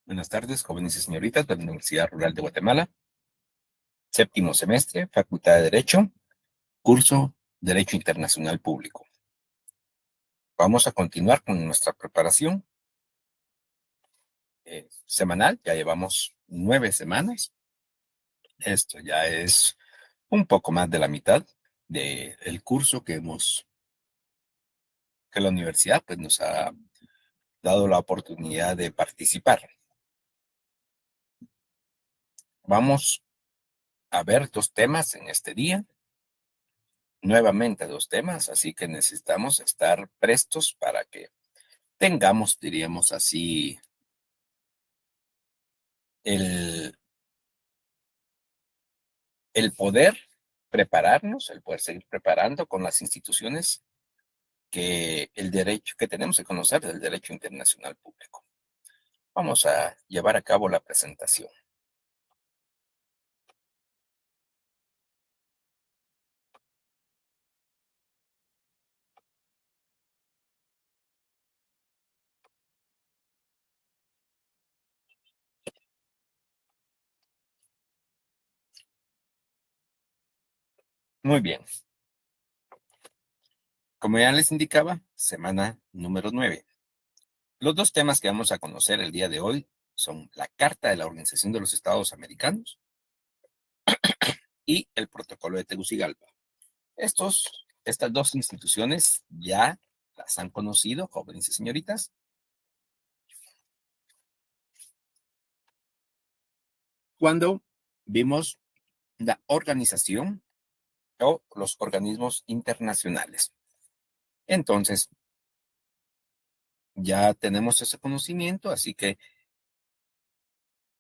Buenas tardes, jóvenes y señoritas de la Universidad Rural de Guatemala, séptimo semestre, Facultad de Derecho, curso Derecho Internacional Público. Vamos a continuar con nuestra preparación semanal. Ya llevamos 9 semanas. Esto ya es un poco más de la mitad del curso que la universidad pues, nos ha dado la oportunidad de participar. Vamos a ver 2 temas en este día. Nuevamente 2 temas, así que necesitamos estar prestos para que tengamos, diríamos así, el, el poder prepararnos, el poder seguir preparando con las instituciones que el derecho que tenemos que conocer del derecho internacional público. Vamos a llevar a cabo la presentación. Muy bien. Como ya les indicaba, semana número 9. Los 2 temas que vamos a conocer el día de hoy son la Carta de la Organización de los Estados Americanos y el Protocolo de Tegucigalpa. Estas 2 instituciones ya las han conocido, jóvenes y señoritas. Cuando vimos la organización o los organismos internacionales. Entonces, ya tenemos ese conocimiento, así que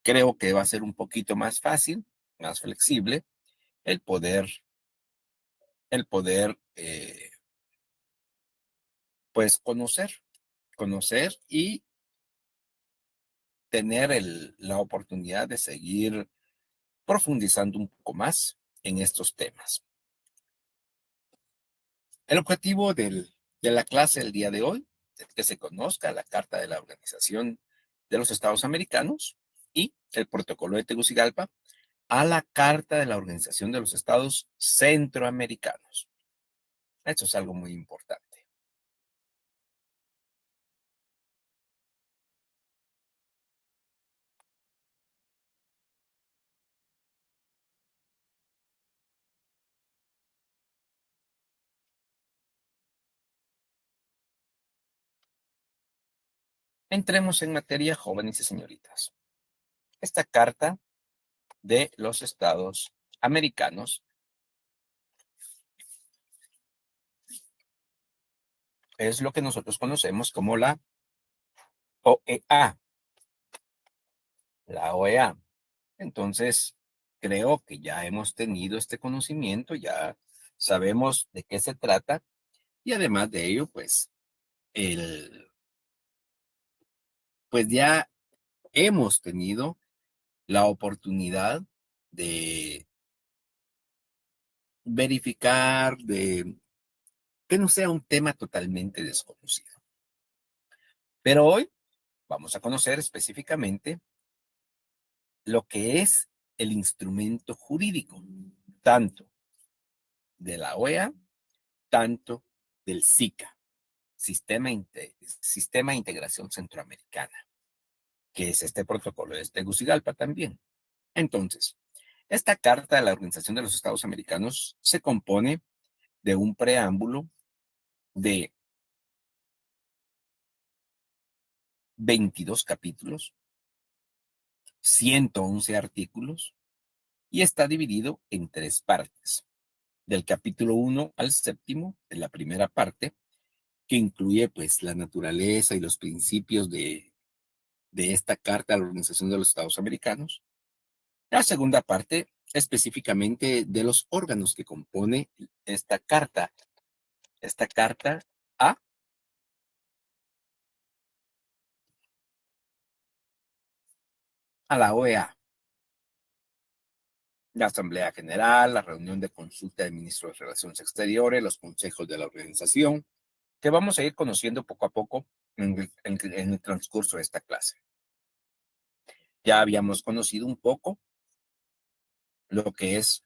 creo que va a ser un poquito más fácil, más flexible, el poder, pues, conocer y tener la oportunidad de seguir profundizando un poco más en estos temas. El objetivo de la clase el día de hoy es que se conozca la Carta de la Organización de los Estados Americanos y el Protocolo de Tegucigalpa a la Carta de la Organización de los Estados Centroamericanos. Esto es algo muy importante. Entremos en materia, jóvenes y señoritas. Esta Carta de los Estados Americanos es lo que nosotros conocemos como la OEA. La OEA. Entonces, creo que ya hemos tenido este conocimiento, ya sabemos de qué se trata y además de ello, pues ya hemos tenido la oportunidad de verificar, de que no sea un tema totalmente desconocido. Pero hoy vamos a conocer específicamente lo que es el instrumento jurídico, tanto de la OEA, tanto del SICA. Sistema de Integración Centroamericana, que es este protocolo de Tegucigalpa también. Entonces, esta carta de la Organización de los Estados Americanos se compone de un preámbulo de 22 capítulos, 111 artículos y está dividido en 3 partes. Del capítulo 1 al séptimo, de la primera parte, que incluye pues la naturaleza y los principios de esta carta a la Organización de los Estados Americanos. La segunda parte, específicamente de los órganos que compone esta carta a, a la OEA, la Asamblea General, la reunión de consulta de ministros de Relaciones Exteriores, los consejos de la organización, que vamos a ir conociendo poco a poco en el transcurso de esta clase. Ya habíamos conocido un poco lo que es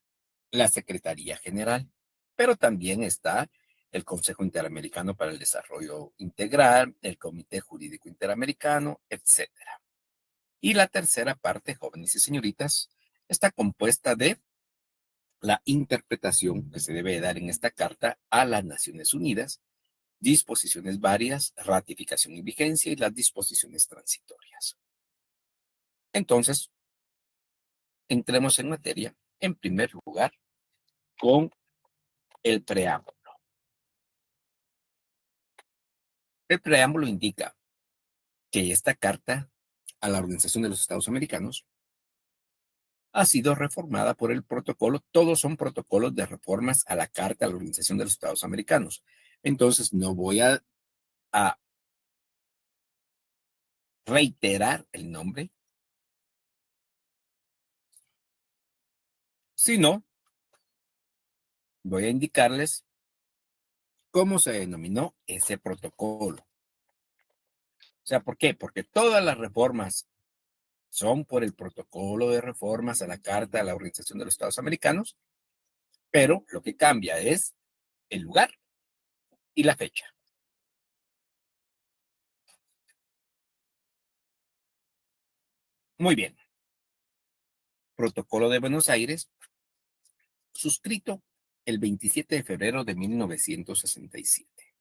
la Secretaría General, pero también está el Consejo Interamericano para el Desarrollo Integral, el Comité Jurídico Interamericano, etcétera. Y la tercera parte, jóvenes y señoritas, está compuesta de la interpretación que se debe dar en esta carta a las Naciones Unidas, disposiciones varias, ratificación y vigencia y las disposiciones transitorias. Entonces, entremos en materia, en primer lugar, con el preámbulo. El preámbulo indica que esta carta a la Organización de los Estados Americanos ha sido reformada por el protocolo. Todos son protocolos de reformas a la Carta a la Organización de los Estados Americanos. Entonces, no voy a reiterar el nombre, sino voy a indicarles cómo se denominó ese protocolo. O sea, ¿por qué? Porque todas las reformas son por el protocolo de reformas a la Carta de la Organización de los Estados Americanos, pero lo que cambia es el lugar y la fecha. Muy bien. Protocolo de Buenos Aires, suscrito el 27 de febrero de 1967.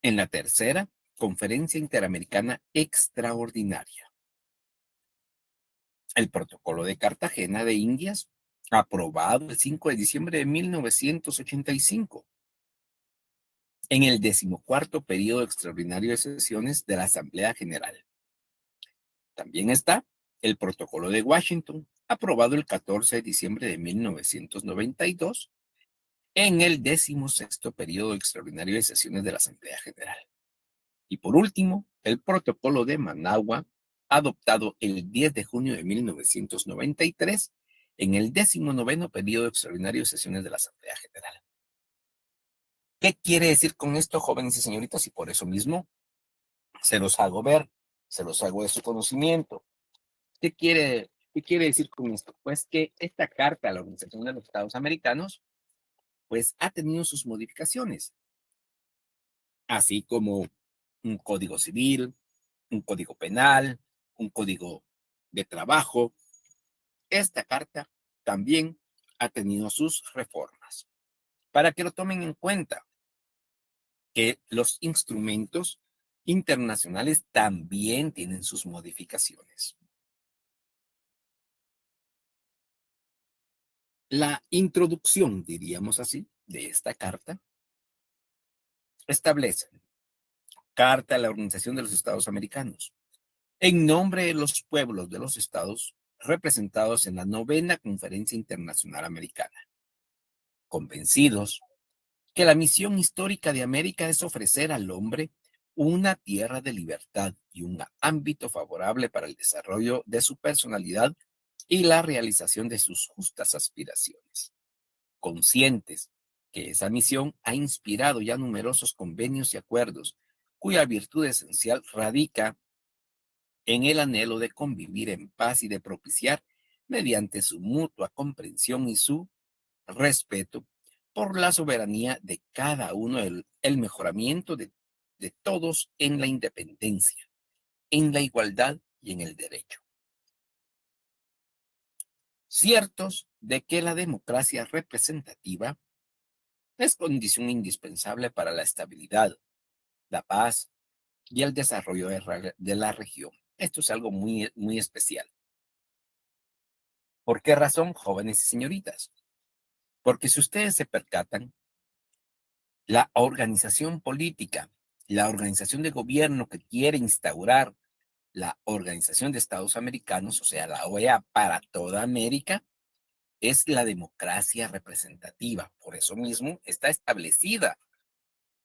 En la tercera Conferencia Interamericana Extraordinaria. El Protocolo de Cartagena de Indias, aprobado el 5 de diciembre de 1985. En el 14º periodo extraordinario de sesiones de la Asamblea General. También está el Protocolo de Washington, aprobado el 14 de diciembre de 1992 en el 16º periodo extraordinario de sesiones de la Asamblea General. Y por último, el Protocolo de Managua, adoptado el 10 de junio de 1993 en el 19º periodo extraordinario de sesiones de la Asamblea General. ¿Qué quiere decir con esto, jóvenes y señoritas? Y por eso mismo se los hago ver, se los hago de su conocimiento. ¿Qué quiere decir con esto? Pues que esta carta a la Organización de los Estados Americanos, pues ha tenido sus modificaciones, así como un código civil, un código penal, un código de trabajo. Esta carta también ha tenido sus reformas. Para que lo tomen en cuenta, que los instrumentos internacionales también tienen sus modificaciones. La introducción, diríamos así, de esta carta establece Carta a la Organización de los Estados Americanos, en nombre de los pueblos de los estados representados en la novena Conferencia Internacional Americana, convencidos que la misión histórica de América es ofrecer al hombre una tierra de libertad y un ámbito favorable para el desarrollo de su personalidad y la realización de sus justas aspiraciones, conscientes que esa misión ha inspirado ya numerosos convenios y acuerdos, cuya virtud esencial radica en el anhelo de convivir en paz y de propiciar, mediante su mutua comprensión y su respeto por la soberanía de cada uno, el mejoramiento de todos en la independencia, en la igualdad y en el derecho. Ciertos de que la democracia representativa es condición indispensable para la estabilidad, la paz y el desarrollo de la región. Esto es algo muy, muy especial. ¿Por qué razón, jóvenes y señoritas? Porque si ustedes se percatan, la organización política, la organización de gobierno que quiere instaurar la Organización de Estados Americanos, o sea, la OEA para toda América, es la democracia representativa. Por eso mismo está establecida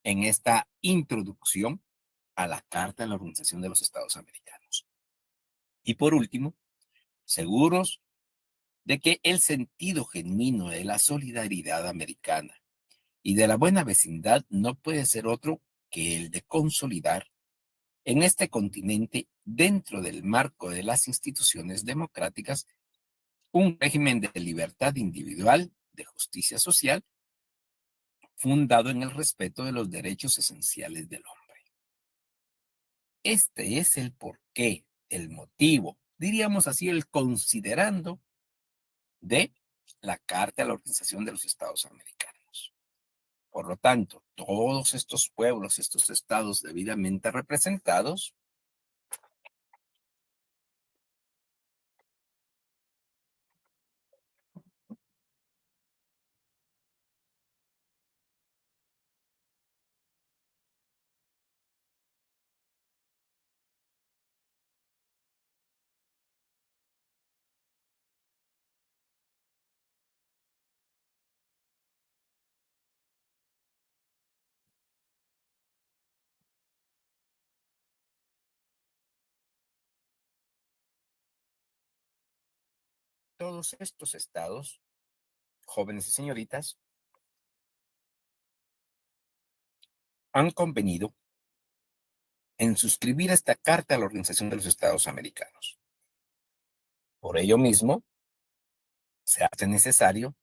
en esta introducción a la Carta de la Organización de los Estados Americanos. Y por último, seguros de que el sentido genuino de la solidaridad americana y de la buena vecindad no puede ser otro que el de consolidar en este continente, dentro del marco de las instituciones democráticas, un régimen de libertad individual, de justicia social, fundado en el respeto de los derechos esenciales del hombre. Este es el porqué, el motivo, diríamos así, el considerando de la Carta de la Organización de los Estados Americanos. Por lo tanto, todos estos pueblos, estos estados debidamente representados, todos estos estados, jóvenes y señoritas, han convenido en suscribir esta Carta a la Organización de los Estados Americanos. Por ello mismo, se hace necesario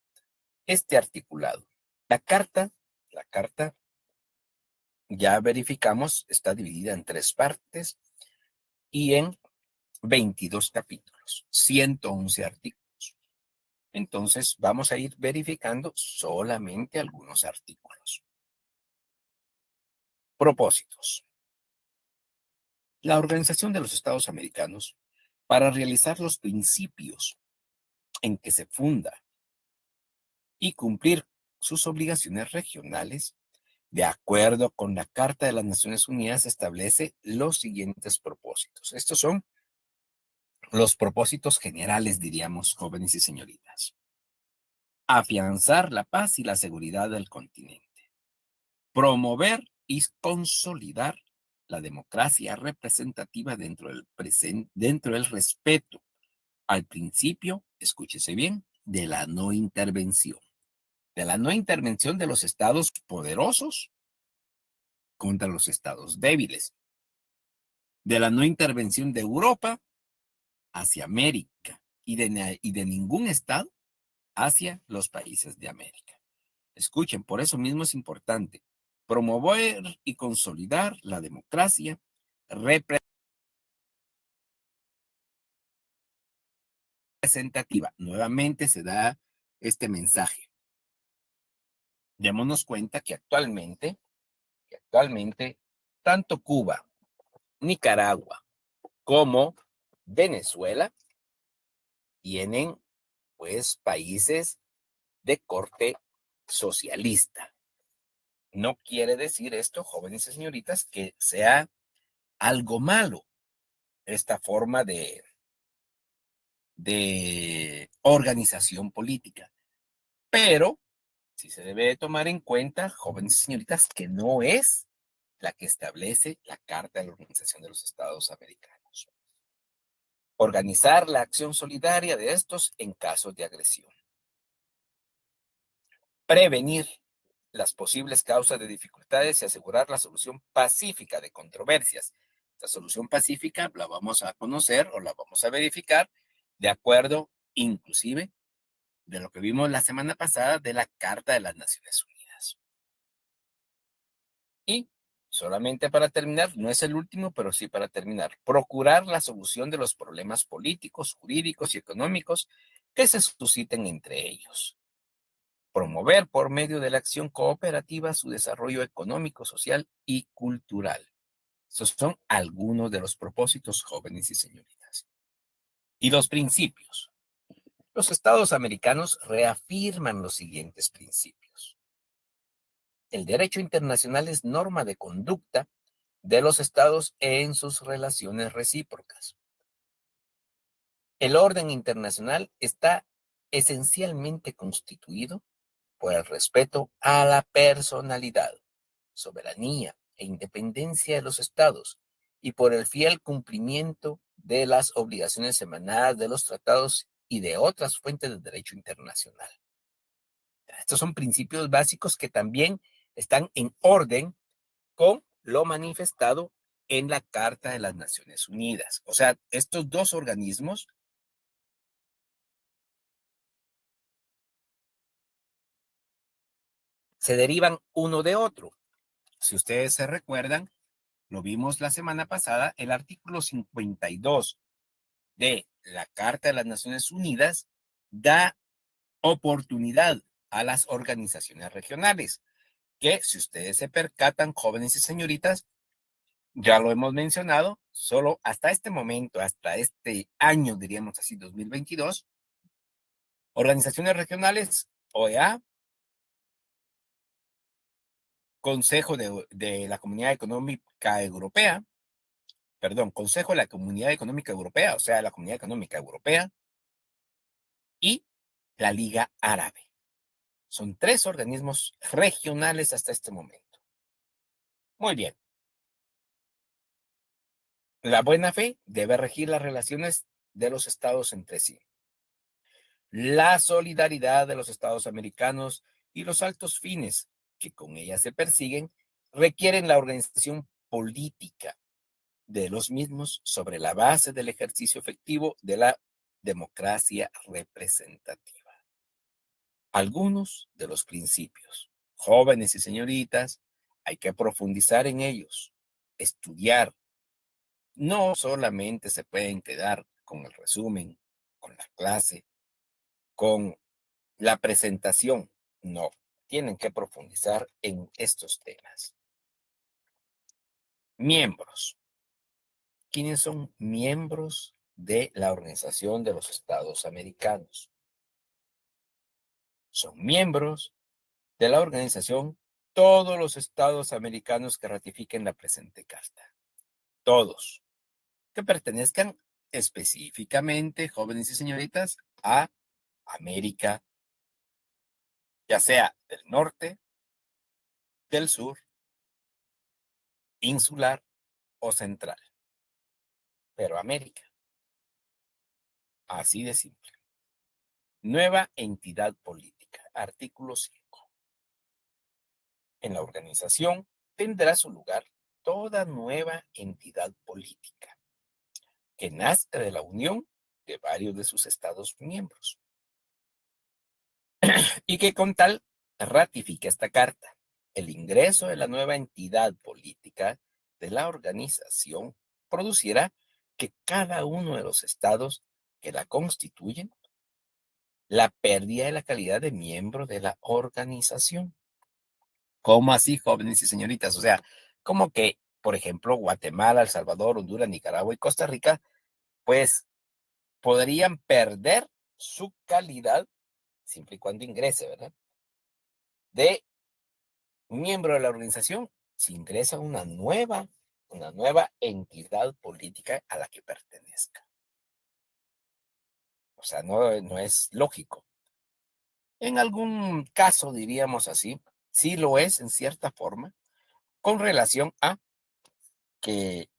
este articulado. La carta, ya verificamos, está dividida en 3 partes y en 22 capítulos, 111 artículos. Entonces, vamos a ir verificando solamente algunos artículos. Propósitos. La Organización de los Estados Americanos, para realizar los principios en que se funda y cumplir sus obligaciones regionales, de acuerdo con la Carta de las Naciones Unidas, establece los siguientes propósitos. Estos son los propósitos generales, diríamos, jóvenes y señoritas. Afianzar la paz y la seguridad del continente. Promover y consolidar la democracia representativa dentro del respeto al principio, escúchese bien, de la no intervención. De la no intervención de los estados poderosos contra los estados débiles. De la no intervención de Europa hacia América y de ningún estado hacia los países de América. Escuchen, por eso mismo es importante promover y consolidar la democracia representativa. Nuevamente se da este mensaje. Démonos cuenta que actualmente tanto Cuba, Nicaragua como Venezuela tienen pues países de corte socialista. No quiere decir esto, jóvenes y señoritas, que sea algo malo esta forma de organización política, pero sí se debe de tomar en cuenta, jóvenes y señoritas, que no es la que establece la Carta de la Organización de los Estados Americanos. Organizar la acción solidaria de estos en casos de agresión. Prevenir las posibles causas de dificultades y asegurar la solución pacífica de controversias. La solución pacífica la vamos a conocer o la vamos a verificar de acuerdo, inclusive, de lo que vimos la semana pasada de la Carta de las Naciones Unidas. Y solamente para terminar, no es el último, pero sí para terminar, procurar la solución de los problemas políticos, jurídicos y económicos que se susciten entre ellos. Promover por medio de la acción cooperativa su desarrollo económico, social y cultural. Esos son algunos de los propósitos, jóvenes y señoritas. Y los principios. Los estados americanos reafirman los siguientes principios. El derecho internacional es norma de conducta de los estados en sus relaciones recíprocas. El orden internacional está esencialmente constituido por el respeto a la personalidad, soberanía e independencia de los estados y por el fiel cumplimiento de las obligaciones emanadas de los tratados y de otras fuentes de derecho internacional. Estos son principios básicos que también están en orden con lo manifestado en la Carta de las Naciones Unidas. O sea, estos dos organismos se derivan uno de otro. Si ustedes se recuerdan, lo vimos la semana pasada, el artículo 52 de la Carta de las Naciones Unidas da oportunidad a las organizaciones regionales, que si ustedes se percatan, jóvenes y señoritas, ya lo hemos mencionado, solo hasta este momento, hasta este año, diríamos así, 2022, organizaciones regionales, OEA, Consejo de la Comunidad Económica Europea, perdón, Consejo de la Comunidad Económica Europea, o sea, la Comunidad Económica Europea, y la Liga Árabe. Son tres organismos regionales hasta este momento. Muy bien. La buena fe debe regir las relaciones de los estados entre sí. La solidaridad de los estados americanos y los altos fines que con ella se persiguen requieren la organización política de los mismos sobre la base del ejercicio efectivo de la democracia representativa. Algunos de los principios, jóvenes y señoritas, hay que profundizar en ellos, estudiar. No solamente se pueden quedar con el resumen, con la clase, con la presentación. No, tienen que profundizar en estos temas. Miembros. ¿Quiénes son miembros de la Organización de los Estados Americanos? Son miembros de la organización todos los estados americanos que ratifiquen la presente carta. Todos. Que pertenezcan específicamente, jóvenes y señoritas, a América, ya sea del norte, del sur, insular o central. Pero América. Así de simple. Nueva entidad política. Artículo 5. En la organización tendrá su lugar toda nueva entidad política que nazca de la unión de varios de sus estados miembros y que con tal ratifique esta carta. El ingreso de la nueva entidad política de la organización producirá que cada uno de los estados que la constituyen la pérdida de la calidad de miembro de la organización. ¿Cómo así, jóvenes y señoritas? O sea, como que, por ejemplo, Guatemala, El Salvador, Honduras, Nicaragua y Costa Rica, pues podrían perder su calidad, siempre y cuando ingrese, ¿verdad? De miembro de la organización, si ingresa una nueva entidad política a la que pertenezca. O sea, no es lógico. En algún caso, diríamos así, sí lo es en cierta forma, con relación a que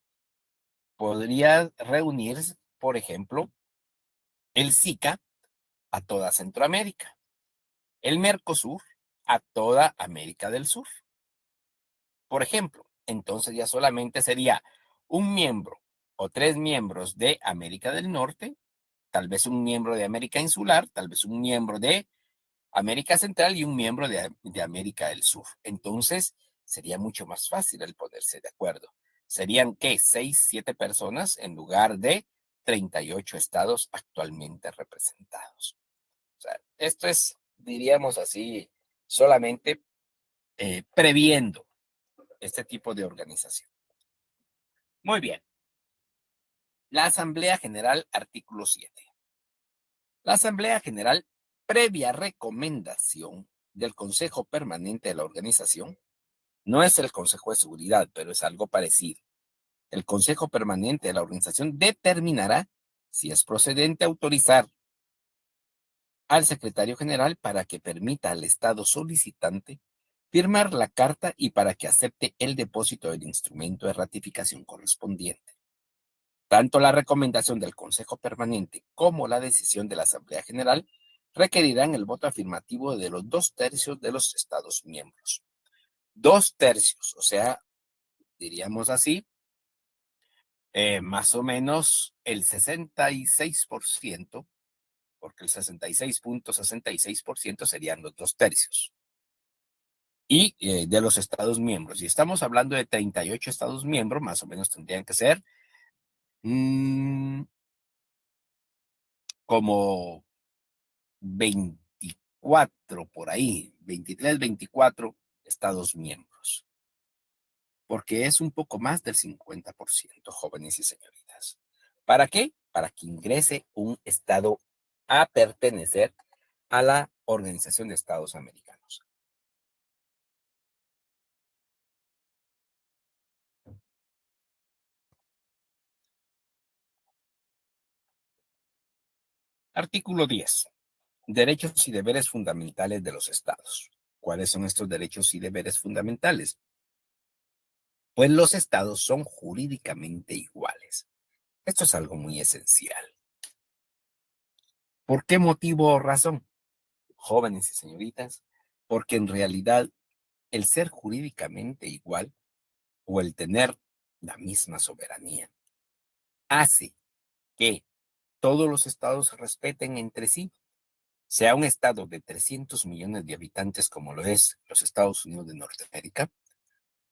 podría reunirse, por ejemplo, el SICA a toda Centroamérica, el Mercosur a toda América del Sur. Por ejemplo, entonces ya solamente sería un miembro o tres miembros de América del Norte, tal vez un miembro de América Insular, tal vez un miembro de América Central y un miembro de América del Sur. Entonces, sería mucho más fácil el ponerse de acuerdo. Serían, ¿qué? 6, 7 personas en lugar de 38 estados actualmente representados. O sea, esto es, diríamos así, solamente previendo este tipo de organización. Muy bien. La Asamblea General, artículo 7. La Asamblea General, previa recomendación del Consejo Permanente de la organización, no es el Consejo de Seguridad, pero es algo parecido. El Consejo Permanente de la organización determinará si es procedente autorizar al secretario general para que permita al Estado solicitante firmar la carta y para que acepte el depósito del instrumento de ratificación correspondiente. Tanto la recomendación del Consejo Permanente como la decisión de la Asamblea General requerirán el voto afirmativo de los 2/3 de los Estados miembros. 2/3, o sea, diríamos así, Más o menos el 66%, porque el 66,66% serían los dos tercios. Y de los Estados miembros. Y estamos hablando de 38 Estados miembros, más o menos tendrían que ser mm, como 24 por ahí, 23, 24 Estados miembros, porque es un poco más del 50%, jóvenes y señoritas. ¿Para qué? Para que ingrese un Estado a pertenecer a la Organización de Estados Americanos. Artículo 10. Derechos y deberes fundamentales de los estados. ¿Cuáles son estos derechos y deberes fundamentales? Pues los estados son jurídicamente iguales. Esto es algo muy esencial. ¿Por qué motivo o razón? Jóvenes y señoritas, porque en realidad el ser jurídicamente igual o el tener la misma soberanía hace que todos los estados se respeten entre sí, sea un estado de 300 millones de habitantes como lo es los Estados Unidos de Norteamérica,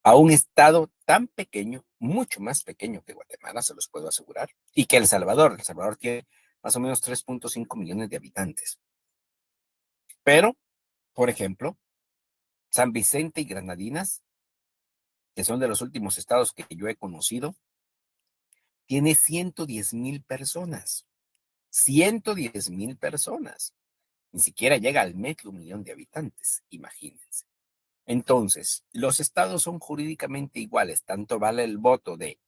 a un estado tan pequeño, mucho más pequeño que Guatemala, se los puedo asegurar, y que El Salvador. El Salvador tiene más o menos 3,5 millones de habitantes. Pero, por ejemplo, San Vicente y Granadinas, que son de los últimos estados que yo he conocido, tiene 110,000 personas. 110,000 personas. Ni siquiera llega al metro millón de habitantes, imagínense. Entonces, los estados son jurídicamente iguales, tanto vale el voto de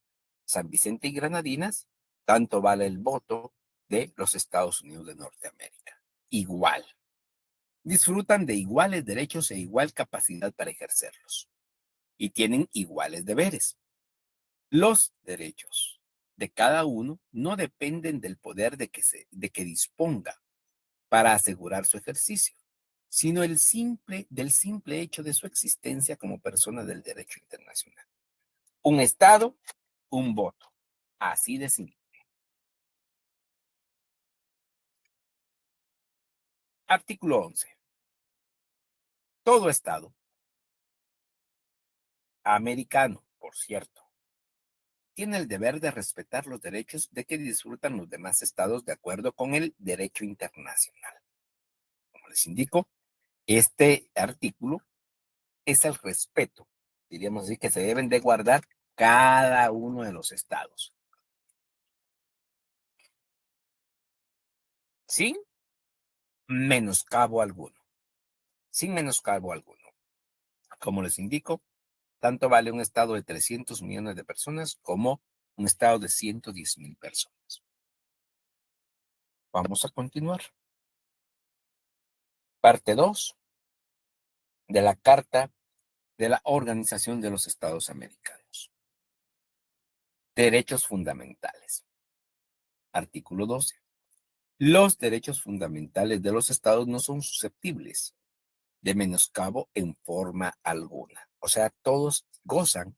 San Vicente y Granadinas, tanto vale el voto de los Estados Unidos de Norteamérica. Igual. Disfrutan de iguales derechos e igual capacidad para ejercerlos. Y tienen iguales deberes. Los derechos de cada uno no dependen del poder de que disponga para asegurar su ejercicio, sino del simple hecho de su existencia como persona del derecho internacional. Un Estado, un voto. Así de simple. Artículo 11. Todo Estado americano, por cierto, tiene el deber de respetar los derechos de que disfrutan los demás estados de acuerdo con el derecho internacional. Como les indico, este artículo es el respeto, diríamos así, que se deben de guardar cada uno de los estados, sin menoscabo alguno, sin menoscabo alguno. Como les indico, tanto vale un estado de 300 millones de personas como un estado de 110,000 personas. Vamos a continuar. Parte 2 de la Carta de la Organización de los Estados Americanos. Derechos fundamentales. Artículo 12. Los derechos fundamentales de los estados no son susceptibles de menoscabo en forma alguna. O sea, todos gozan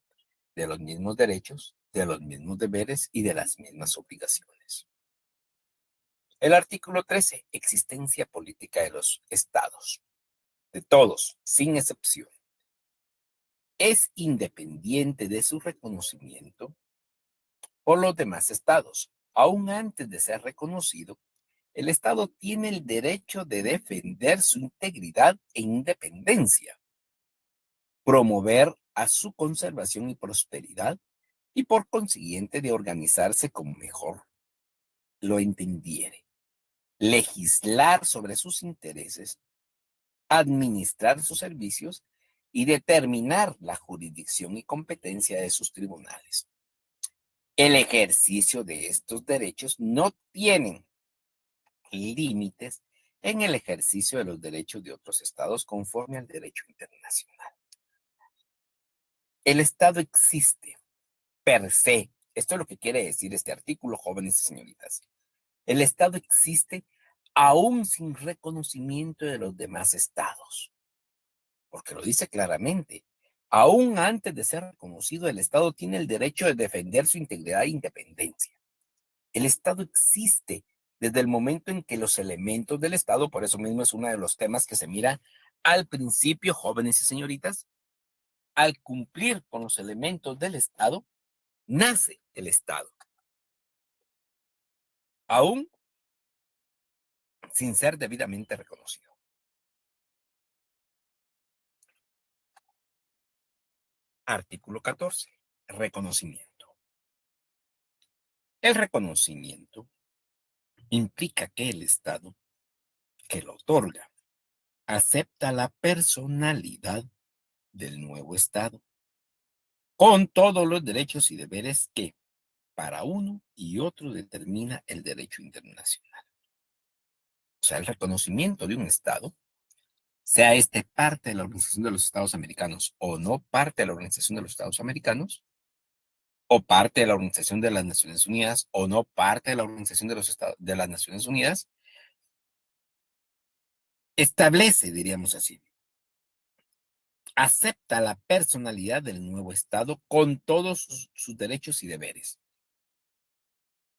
de los mismos derechos, de los mismos deberes y de las mismas obligaciones. El artículo 13, existencia política de los estados, de todos, sin excepción, es independiente de su reconocimiento por los demás estados. Aún antes de ser reconocido, el estado tiene el derecho de defender su integridad e independencia, promover a su conservación y prosperidad y por consiguiente de organizarse como mejor lo entendiere, legislar sobre sus intereses, administrar sus servicios y determinar la jurisdicción y competencia de sus tribunales. El ejercicio de estos derechos no tienen límites en el ejercicio de los derechos de otros estados conforme al derecho internacional. El Estado existe per se. Esto es lo que quiere decir este artículo, jóvenes y señoritas. El Estado existe aún sin reconocimiento de los demás estados, porque lo dice claramente. Aún antes de ser reconocido, el Estado tiene el derecho de defender su integridad e independencia. El Estado existe desde el momento en que los elementos del Estado, por eso mismo es uno de los temas que se mira al principio, jóvenes y señoritas, al cumplir con los elementos del Estado, nace el Estado, aún sin ser debidamente reconocido. Artículo 14. Reconocimiento. El reconocimiento implica que el Estado, que lo otorga, acepta la personalidad del nuevo Estado, con todos los derechos y deberes que para uno y otro determina el derecho internacional. O sea, el reconocimiento de un Estado, sea este parte de la Organización de los Estados Americanos o no parte de la Organización de los Estados Americanos, o parte de la Organización de las Naciones Unidas o no parte de la Organización de los Estados de las Naciones Unidas, establece, diríamos así, acepta la personalidad del nuevo Estado con todos sus derechos y deberes.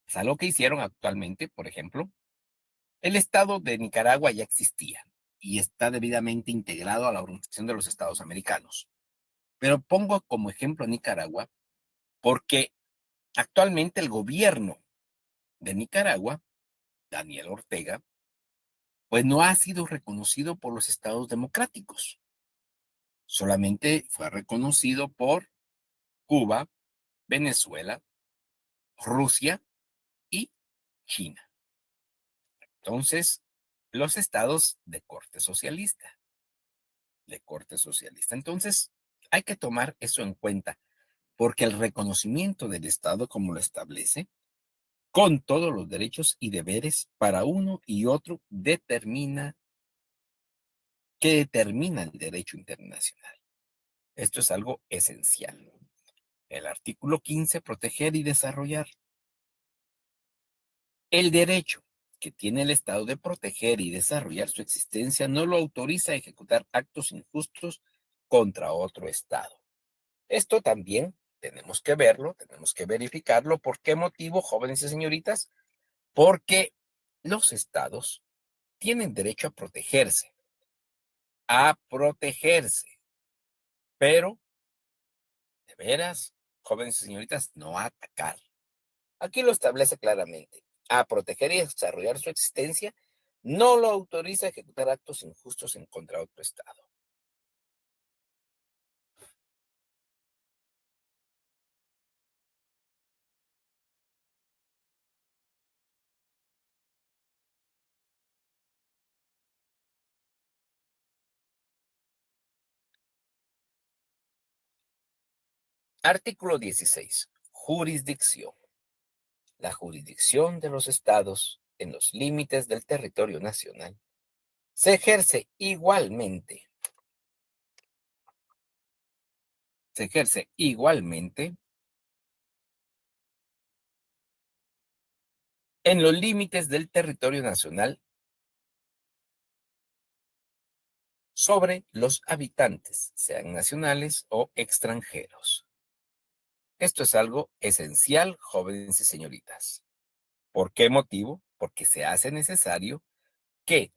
Es algo que hicieron actualmente, por ejemplo, el Estado de Nicaragua ya existía y está debidamente integrado a la Organización de los Estados Americanos. Pero pongo como ejemplo a Nicaragua porque actualmente el gobierno de Nicaragua, Daniel Ortega, pues no ha sido reconocido por los estados democráticos. Solamente fue reconocido por Cuba, Venezuela, Rusia y China. Entonces, los estados de corte socialista, de corte socialista. Entonces, hay que tomar eso en cuenta, porque el reconocimiento del Estado, como lo establece, con todos los derechos y deberes para uno y otro, determina el derecho internacional. Esto es algo esencial. El artículo 15, proteger y desarrollar. El derecho que tiene el Estado de proteger y desarrollar su existencia no lo autoriza a ejecutar actos injustos contra otro Estado. Esto también tenemos que verlo, tenemos que verificarlo. ¿Por qué motivo, jóvenes y señoritas? Porque los Estados tienen derecho a protegerse, pero de veras, jóvenes y señoritas, no a atacar. Aquí lo establece claramente. A proteger y desarrollar su existencia, no lo autoriza a ejecutar actos injustos en contra de otro Estado. Artículo 16. Jurisdicción. La jurisdicción de los estados en los límites del territorio nacional se ejerce igualmente en los límites del territorio nacional sobre los habitantes, sean nacionales o extranjeros. Esto es algo esencial, jóvenes y señoritas. ¿Por qué motivo? Porque se hace necesario que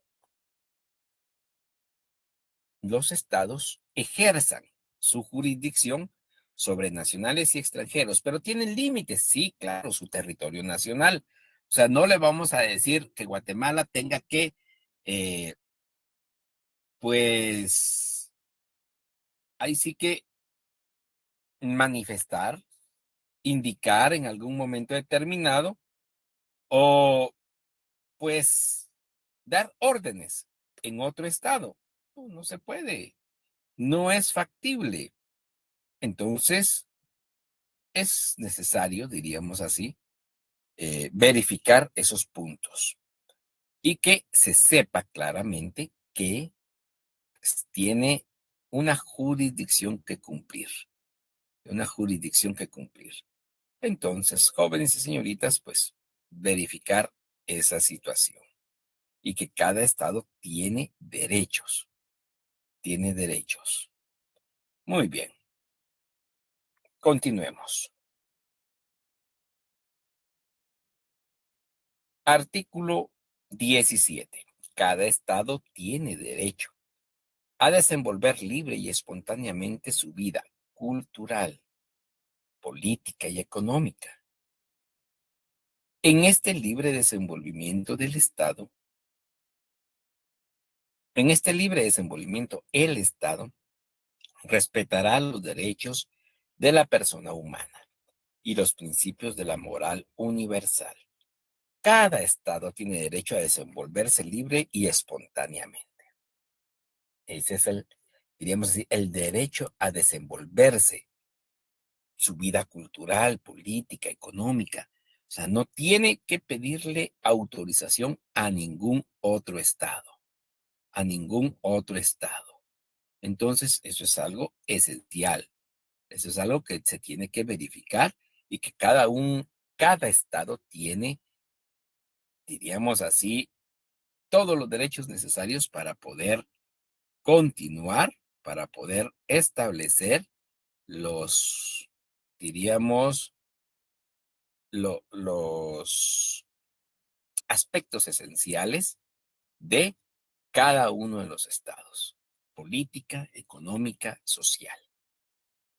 los estados ejerzan su jurisdicción sobre nacionales y extranjeros, pero tienen límites, sí, claro, su territorio nacional. O sea, no le vamos a decir que Guatemala tenga que, eh, pues, ahí sí que manifestar, indicar en algún momento determinado o, pues, dar órdenes en otro estado. No, no se puede, no es factible. Entonces, es necesario, diríamos así, verificar esos puntos y que se sepa claramente que tiene una jurisdicción que cumplir, una jurisdicción que cumplir. Entonces, jóvenes y señoritas, pues verificar esa situación y que cada estado tiene derechos, tiene derechos. Muy bien. Continuemos. Artículo 17. Cada Estado tiene derecho a desenvolver libre y espontáneamente su vida cultural, política y económica. En este libre desenvolvimiento del Estado, en este libre desenvolvimiento, el Estado respetará los derechos de la persona humana y los principios de la moral universal. Cada Estado tiene derecho a desenvolverse libre y espontáneamente. Ese es diríamos así, el derecho a desenvolverse su vida cultural, política, económica. O sea, no tiene que pedirle autorización a ningún otro Estado, a ningún otro Estado. Entonces, eso es algo esencial. Eso es algo que se tiene que verificar y que cada Estado tiene, diríamos así, todos los derechos necesarios para poder continuar, para poder establecer los, diríamos, los aspectos esenciales de cada uno de los estados, política, económica, social.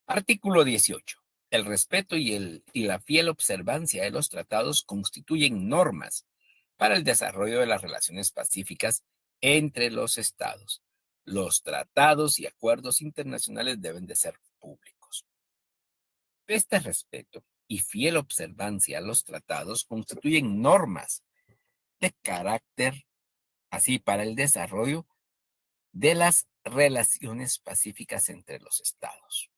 Artículo 18. El respeto y la fiel observancia de los tratados constituyen normas para el desarrollo de las relaciones pacíficas entre los estados. Los tratados y acuerdos internacionales deben de ser públicos. Este respeto y fiel observancia a los tratados constituyen normas de carácter así para el desarrollo de las relaciones pacíficas entre los estados.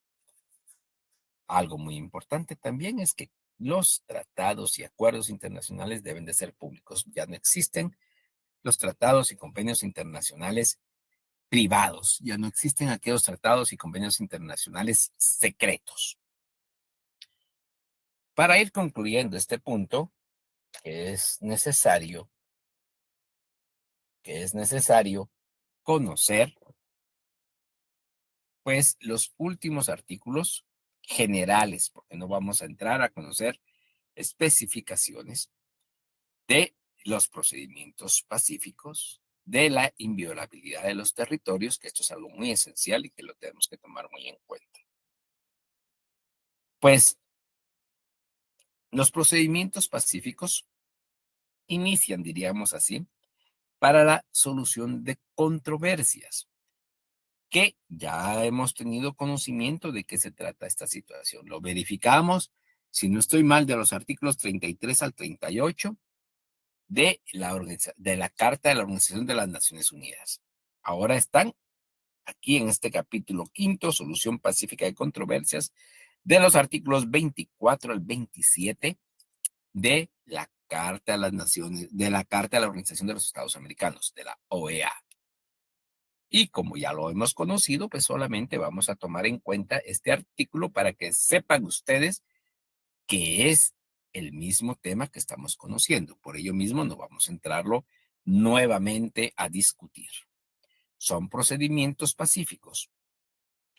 Algo muy importante también es que los tratados y acuerdos internacionales deben de ser públicos. Ya no existen los tratados y convenios internacionales privados, ya no existen aquellos tratados y convenios internacionales secretos. Para ir concluyendo este punto, que es necesario conocer, pues, los últimos artículos generales, porque no vamos a entrar a conocer especificaciones de los procedimientos pacíficos, de la inviolabilidad de los territorios, que esto es algo muy esencial y que lo tenemos que tomar muy en cuenta. Pues los procedimientos pacíficos inician, diríamos así, para la solución de controversias, que ya hemos tenido conocimiento de qué se trata esta situación. Lo verificamos, si no estoy mal, de los artículos 33 al 38 de la Carta de la Organización de las Naciones Unidas. Ahora están aquí en este capítulo quinto, Solución Pacífica de Controversias, de los artículos 24 al 27 de la Carta de las Naciones, de la Carta de la Organización de los Estados Americanos, de la OEA. Y como ya lo hemos conocido, pues solamente vamos a tomar en cuenta este artículo para que sepan ustedes que es el mismo tema que estamos conociendo. Por ello mismo no vamos a entrarlo nuevamente a discutir. Son procedimientos pacíficos: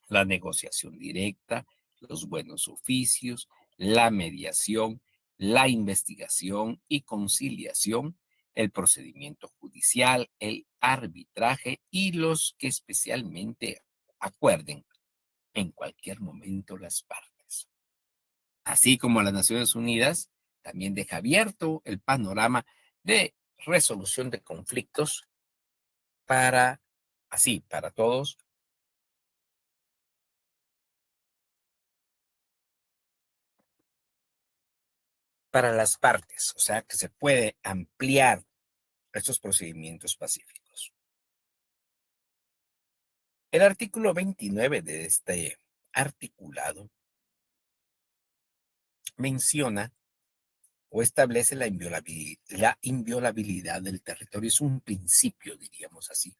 la negociación directa, los buenos oficios, la mediación, la investigación y conciliación, el procedimiento judicial, el arbitraje y los que especialmente acuerden en cualquier momento las partes. Así como las Naciones Unidas también deja abierto el panorama de resolución de conflictos para, así, para todos, para las partes, o sea que se puede ampliar estos procedimientos pacíficos. El artículo 29 de este articulado menciona o establece la inviolabilidad del territorio. Es un principio, diríamos así,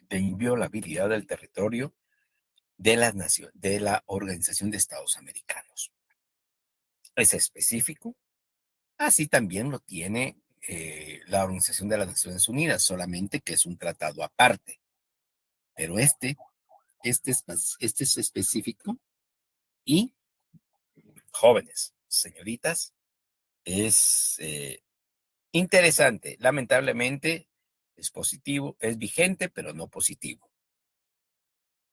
de inviolabilidad del territorio de de la Organización de Estados Americanos. Es específico, así también lo tiene la Organización de las Naciones Unidas, solamente que es un tratado aparte. Pero este es específico Y jóvenes, señoritas, es interesante. Lamentablemente es positivo, es vigente, pero no positivo.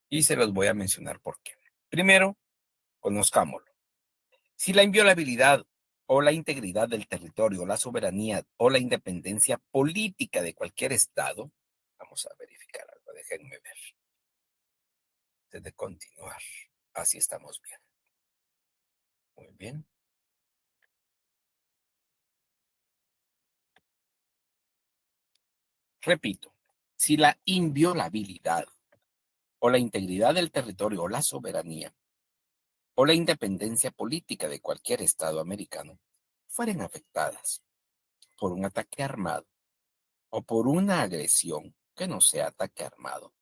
Y se los voy a mencionar por qué. Primero, conozcámoslo. Si la inviolabilidad o la integridad del territorio, la soberanía o la independencia política de cualquier Estado, vamos a verificar algo, déjenme ver, antes de continuar. Así estamos bien. Muy bien. Repito, si la inviolabilidad o la integridad del territorio o la soberanía o la independencia política de cualquier Estado americano fueren afectadas por un ataque armado o por una agresión que no sea ataque armado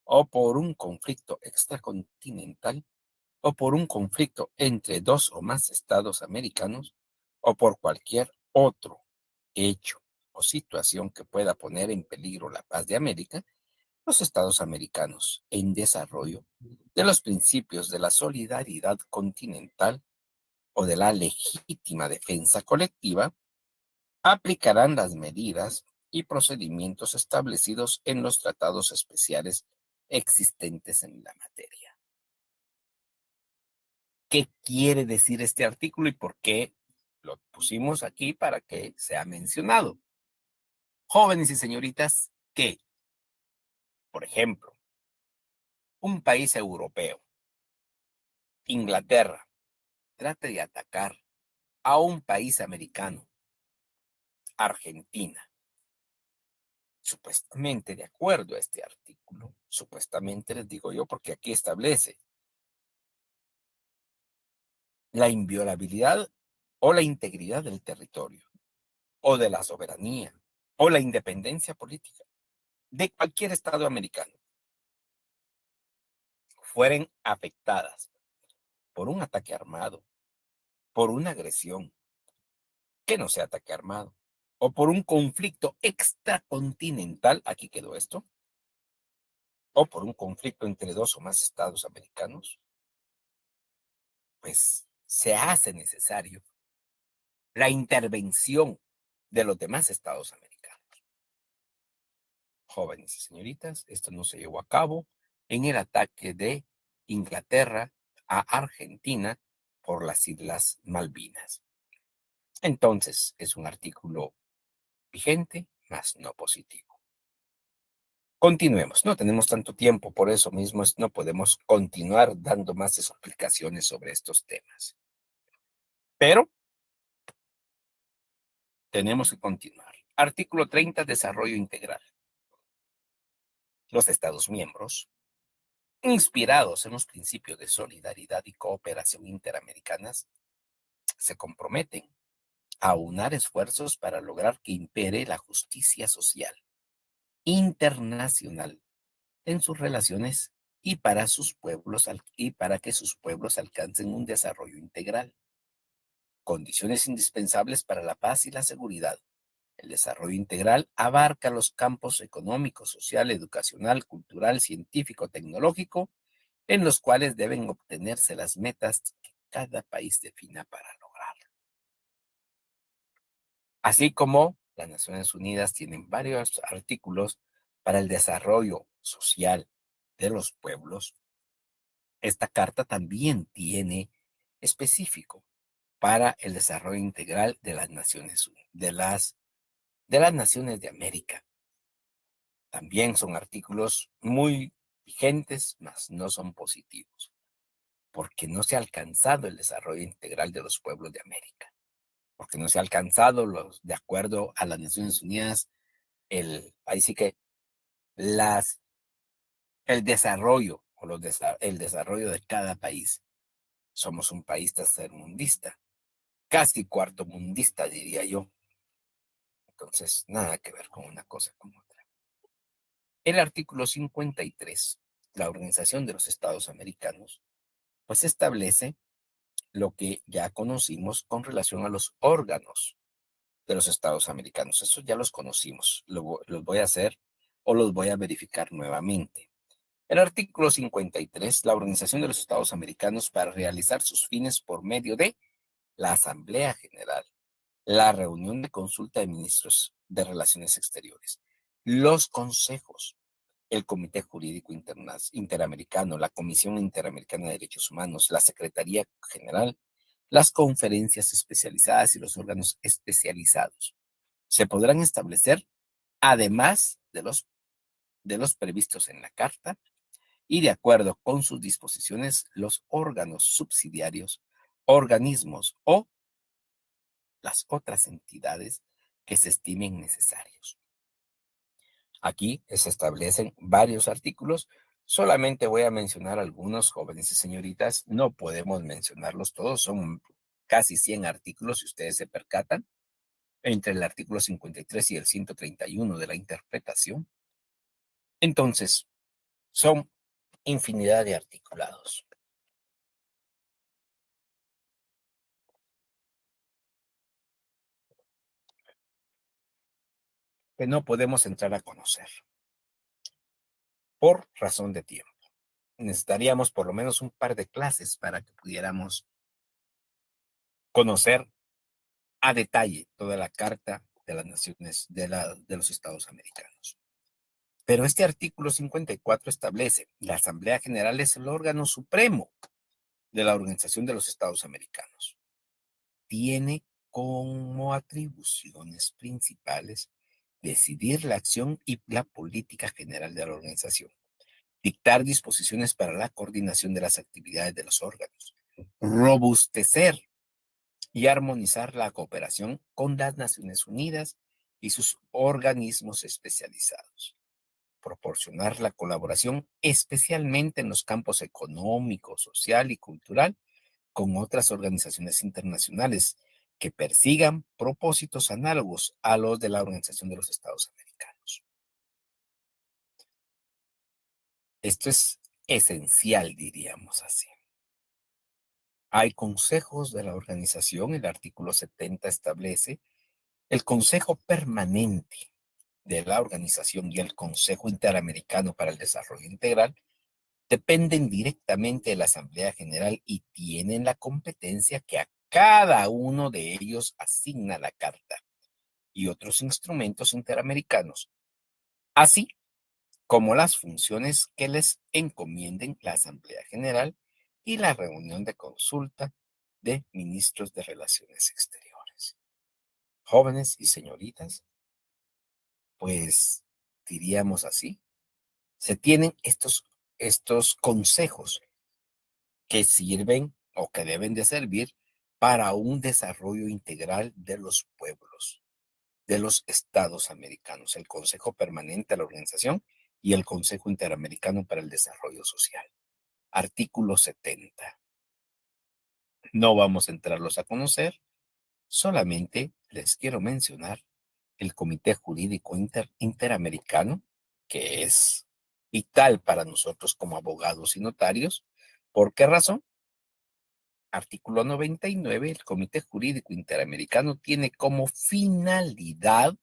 o por un conflicto extracontinental o por un conflicto entre dos o más estados americanos o por cualquier otro hecho o situación que pueda poner en peligro la paz de América, los estados americanos en desarrollo de los principios de la solidaridad continental o de la legítima defensa colectiva aplicarán las medidas y procedimientos establecidos en los tratados especiales existentes en la materia. ¿Qué quiere decir este artículo y por qué lo pusimos aquí para que sea mencionado? Jóvenes y señoritas, que, por ejemplo, un país europeo, Inglaterra, trate de atacar a un país americano, Argentina, supuestamente de acuerdo a este artículo, supuestamente les digo yo porque aquí establece la inviolabilidad o la integridad del territorio o de la soberanía o la independencia política de cualquier Estado americano fueren afectadas por un ataque armado, por una agresión que no sea ataque armado, o por un conflicto extracontinental, aquí quedó esto, o por un conflicto entre dos o más estados americanos, pues se hace necesario la intervención de los demás estados americanos. Jóvenes y señoritas, esto no se llevó a cabo en el ataque de Inglaterra a Argentina por las Islas Malvinas. Entonces, es un artículo vigente, más no positivo. Continuemos, no tenemos tanto tiempo, por eso mismo no podemos continuar dando más explicaciones sobre estos temas. Pero tenemos que continuar. Artículo 30, desarrollo integral. Los Estados miembros, inspirados en los principios de solidaridad y cooperación interamericanas, se comprometen a unar esfuerzos para lograr que impere la justicia social internacional en sus relaciones y para sus pueblos y para que sus pueblos alcancen un desarrollo integral. Condiciones indispensables para la paz y la seguridad. El desarrollo integral abarca los campos económico, social, educacional, cultural, científico, tecnológico, en los cuales deben obtenerse las metas que cada país defina para lograr. Así como las Naciones Unidas tienen varios artículos para el desarrollo social de los pueblos, esta carta también tiene específico para el desarrollo integral de las Naciones Unidas, de las Naciones de América. También son artículos muy vigentes, mas no son positivos, porque no se ha alcanzado el desarrollo integral de los pueblos de América, porque no se ha alcanzado de acuerdo a las Naciones Unidas, ahí sí que las, el desarrollo o el desarrollo de cada país. Somos un país tercermundista, casi cuarto mundista, diría yo. Entonces, nada que ver con una cosa con otra. El artículo 53, la Organización de los Estados Americanos, pues establece lo que ya conocimos con relación a los órganos de los Estados Americanos. Eso ya los conocimos. Los voy a hacer o los voy a verificar nuevamente. El artículo 53, la Organización de los Estados Americanos para realizar sus fines por medio de la Asamblea General, la reunión de consulta de ministros de Relaciones Exteriores, los consejos, el Comité Jurídico Interamericano, la Comisión Interamericana de Derechos Humanos, la Secretaría General, las conferencias especializadas y los órganos especializados. Se podrán establecer, además de los previstos en la Carta, y de acuerdo con sus disposiciones, los órganos subsidiarios, organismos o las otras entidades que se estimen necesarios. Aquí se establecen varios artículos. Solamente voy a mencionar algunos, jóvenes y señoritas. No podemos mencionarlos todos. Son casi 100 artículos, si ustedes se percatan, entre el artículo 53 y el 131 de la interpretación. Entonces, son infinidad de articulados que no podemos entrar a conocer por razón de tiempo. Necesitaríamos por lo menos un par de clases para que pudiéramos conocer a detalle toda la Carta de las Naciones de los Estados Americanos. Pero este artículo 54 establece: la Asamblea General es el órgano supremo de la Organización de los Estados Americanos. Tiene como atribuciones principales decidir la acción y la política general de la organización, dictar disposiciones para la coordinación de las actividades de los órganos, robustecer y armonizar la cooperación con las Naciones Unidas y sus organismos especializados, proporcionar la colaboración especialmente en los campos económico, social y cultural con otras organizaciones internacionales que persigan propósitos análogos a los de la Organización de los Estados Americanos. Esto es esencial, diríamos así. Hay consejos de la organización. El artículo 70 establece: el Consejo Permanente de la Organización y el Consejo Interamericano para el Desarrollo Integral dependen directamente de la Asamblea General y tienen la competencia que a cada uno de ellos asigna la Carta y otros instrumentos interamericanos, así como las funciones que les encomienden la Asamblea General y la reunión de consulta de ministros de Relaciones Exteriores. Jóvenes y señoritas, pues diríamos así, se tienen estos consejos que sirven o que deben de servir para un desarrollo integral de los pueblos, de los estados americanos: el Consejo Permanente de la Organización y el Consejo Interamericano para el Desarrollo Social. Artículo 70. No vamos a entrarlos a conocer, solamente les quiero mencionar el Comité Jurídico Interamericano, que es vital para nosotros como abogados y notarios. ¿Por qué razón? Artículo 99, el Comité Jurídico Interamericano tiene como finalidad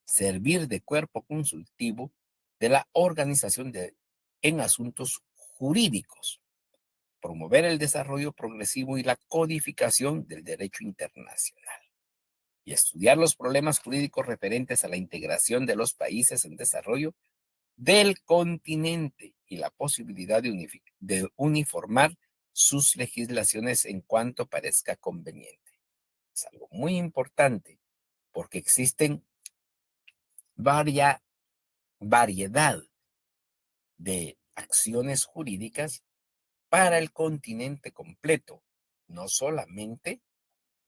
servir de cuerpo consultivo de la organización en asuntos jurídicos, promover el desarrollo progresivo y la codificación del derecho internacional, y estudiar los problemas jurídicos referentes a la integración de los países en desarrollo del continente y la posibilidad de uniformar sus legislaciones en cuanto parezca conveniente. Es algo muy importante porque existen variedad de acciones jurídicas para el continente completo, no solamente,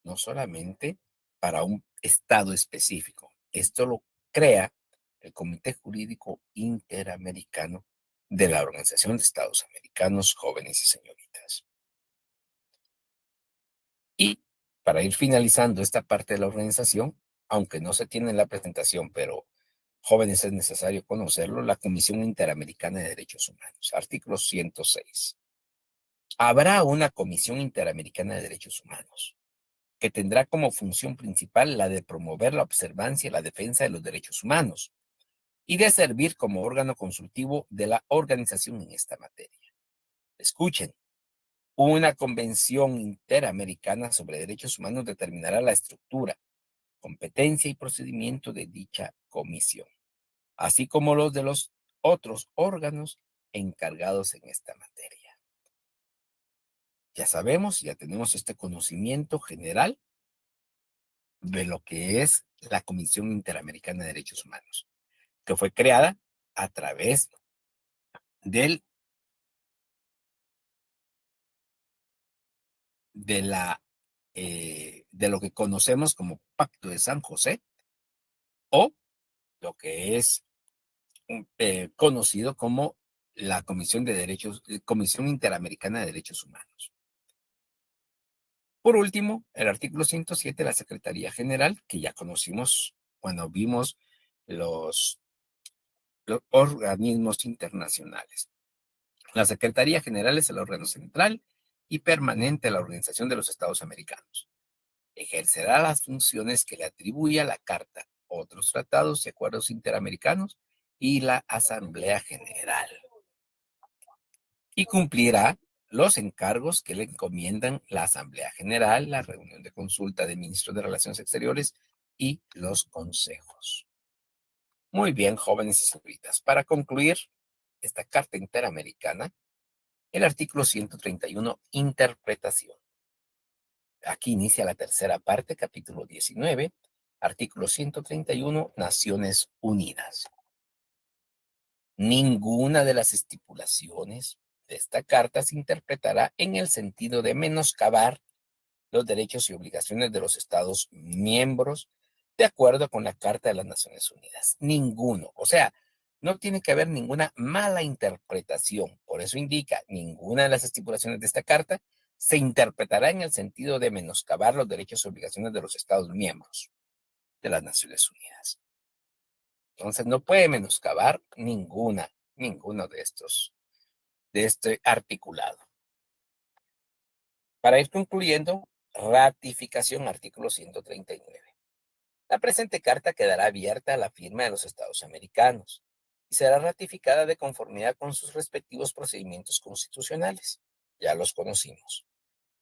no solamente para un estado específico. Esto lo crea el Comité Jurídico Interamericano de la Organización de Estados Americanos, jóvenes y señoritas. Y para ir finalizando esta parte de la organización, aunque no se tiene en la presentación, pero jóvenes es necesario conocerlo: la Comisión Interamericana de Derechos Humanos, artículo 106. Habrá una Comisión Interamericana de Derechos Humanos que tendrá como función principal la de promover la observancia y la defensa de los derechos humanos, y de servir como órgano consultivo de la organización en esta materia. Escuchen, una convención interamericana sobre derechos humanos determinará la estructura, competencia y procedimiento de dicha comisión, así como los de los otros órganos encargados en esta materia. Ya sabemos, ya tenemos este conocimiento general de lo que es la Comisión Interamericana de Derechos Humanos, que fue creada a través del, de, la, de lo que conocemos como Pacto de San José o lo que es conocido como la Comisión Interamericana de Derechos Humanos. Por último, el artículo 107 de la Secretaría General, que ya conocimos cuando vimos los, los organismos internacionales. La Secretaría General es el órgano central y permanente de la Organización de los Estados Americanos. Ejercerá las funciones que le atribuye la Carta, otros tratados y acuerdos interamericanos y la Asamblea General. Y cumplirá los encargos que le encomiendan la Asamblea General, la reunión de consulta de ministros de Relaciones Exteriores y los consejos. Muy bien, jóvenes y señoritas. Para concluir esta Carta Interamericana, el artículo 131, interpretación. Aquí inicia la tercera parte, capítulo 19, artículo 131, Naciones Unidas. Ninguna de las estipulaciones de esta carta se interpretará en el sentido de menoscabar los derechos y obligaciones de los Estados miembros de acuerdo con la Carta de las Naciones Unidas. Ninguno. O sea, no tiene que haber ninguna mala interpretación. Por eso indica, ninguna de las estipulaciones de esta carta se interpretará en el sentido de menoscabar los derechos y obligaciones de los Estados miembros de las Naciones Unidas. Entonces, no puede menoscabar ninguno de este articulado. Para ir concluyendo, ratificación, artículo 139. La presente carta quedará abierta a la firma de los Estados americanos y será ratificada de conformidad con sus respectivos procedimientos constitucionales. Ya los conocimos.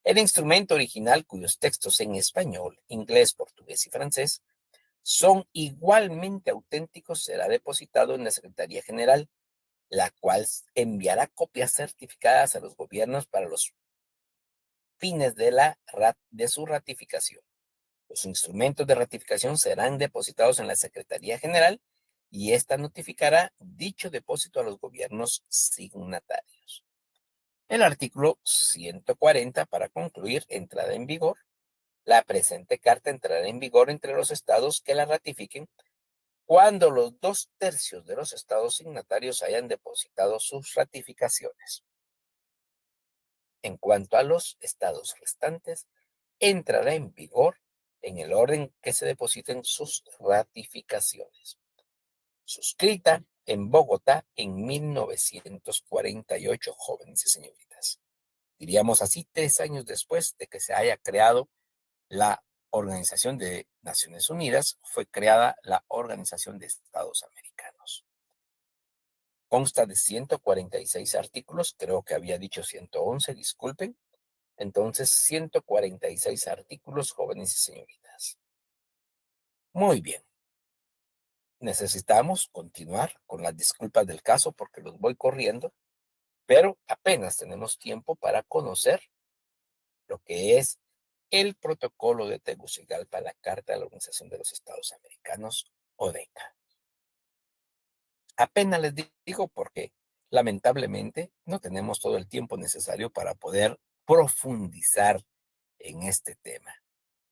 El instrumento original, cuyos textos en español, inglés, portugués y francés son igualmente auténticos, será depositado en la Secretaría General, la cual enviará copias certificadas a los gobiernos para los fines de su ratificación. Los instrumentos de ratificación serán depositados en la Secretaría General y ésta notificará dicho depósito a los gobiernos signatarios. El artículo 140, para concluir, entrada en vigor. La presente carta entrará en vigor entre los estados que la ratifiquen cuando los 2/3 de los estados signatarios hayan depositado sus ratificaciones. En cuanto a los estados restantes, entrará en vigor en el orden que se depositen sus ratificaciones. Suscrita en Bogotá en 1948, jóvenes y señoritas. Diríamos así, 3 años después de que se haya creado la Organización de Naciones Unidas, fue creada la Organización de Estados Americanos. Consta de 146 artículos, creo que había dicho 111, disculpen. Entonces, 146 artículos, jóvenes y señoritas. Muy bien. Necesitamos continuar con las disculpas del caso porque los voy corriendo, pero apenas tenemos tiempo para conocer lo que es el protocolo de Tegucigalpa, la Carta de la Organización de los Estados Americanos, ODECA. Apenas les digo porque lamentablemente no tenemos todo el tiempo necesario para poder profundizar en este tema,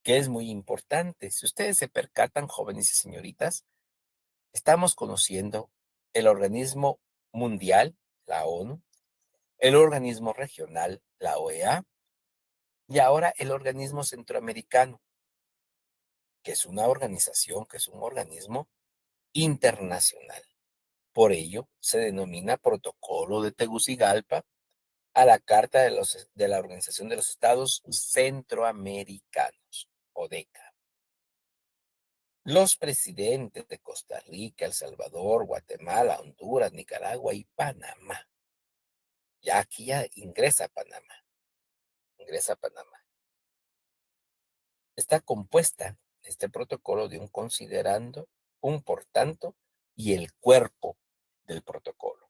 que es muy importante. Si ustedes se percatan, jóvenes y señoritas, estamos conociendo el organismo mundial, la ONU, el organismo regional, la OEA, y ahora el organismo centroamericano, que es una organización, que es un organismo internacional. Por ello, se denomina Protocolo de Tegucigalpa a la Carta de la Organización de los Estados Centroamericanos, ODECA. los presidentes de Costa Rica, El Salvador, Guatemala, Honduras, Nicaragua y Panamá. Ya aquí ya ingresa Panamá, ingresa Panamá. Está compuesta este protocolo de un considerando, un por tanto y el cuerpo del protocolo.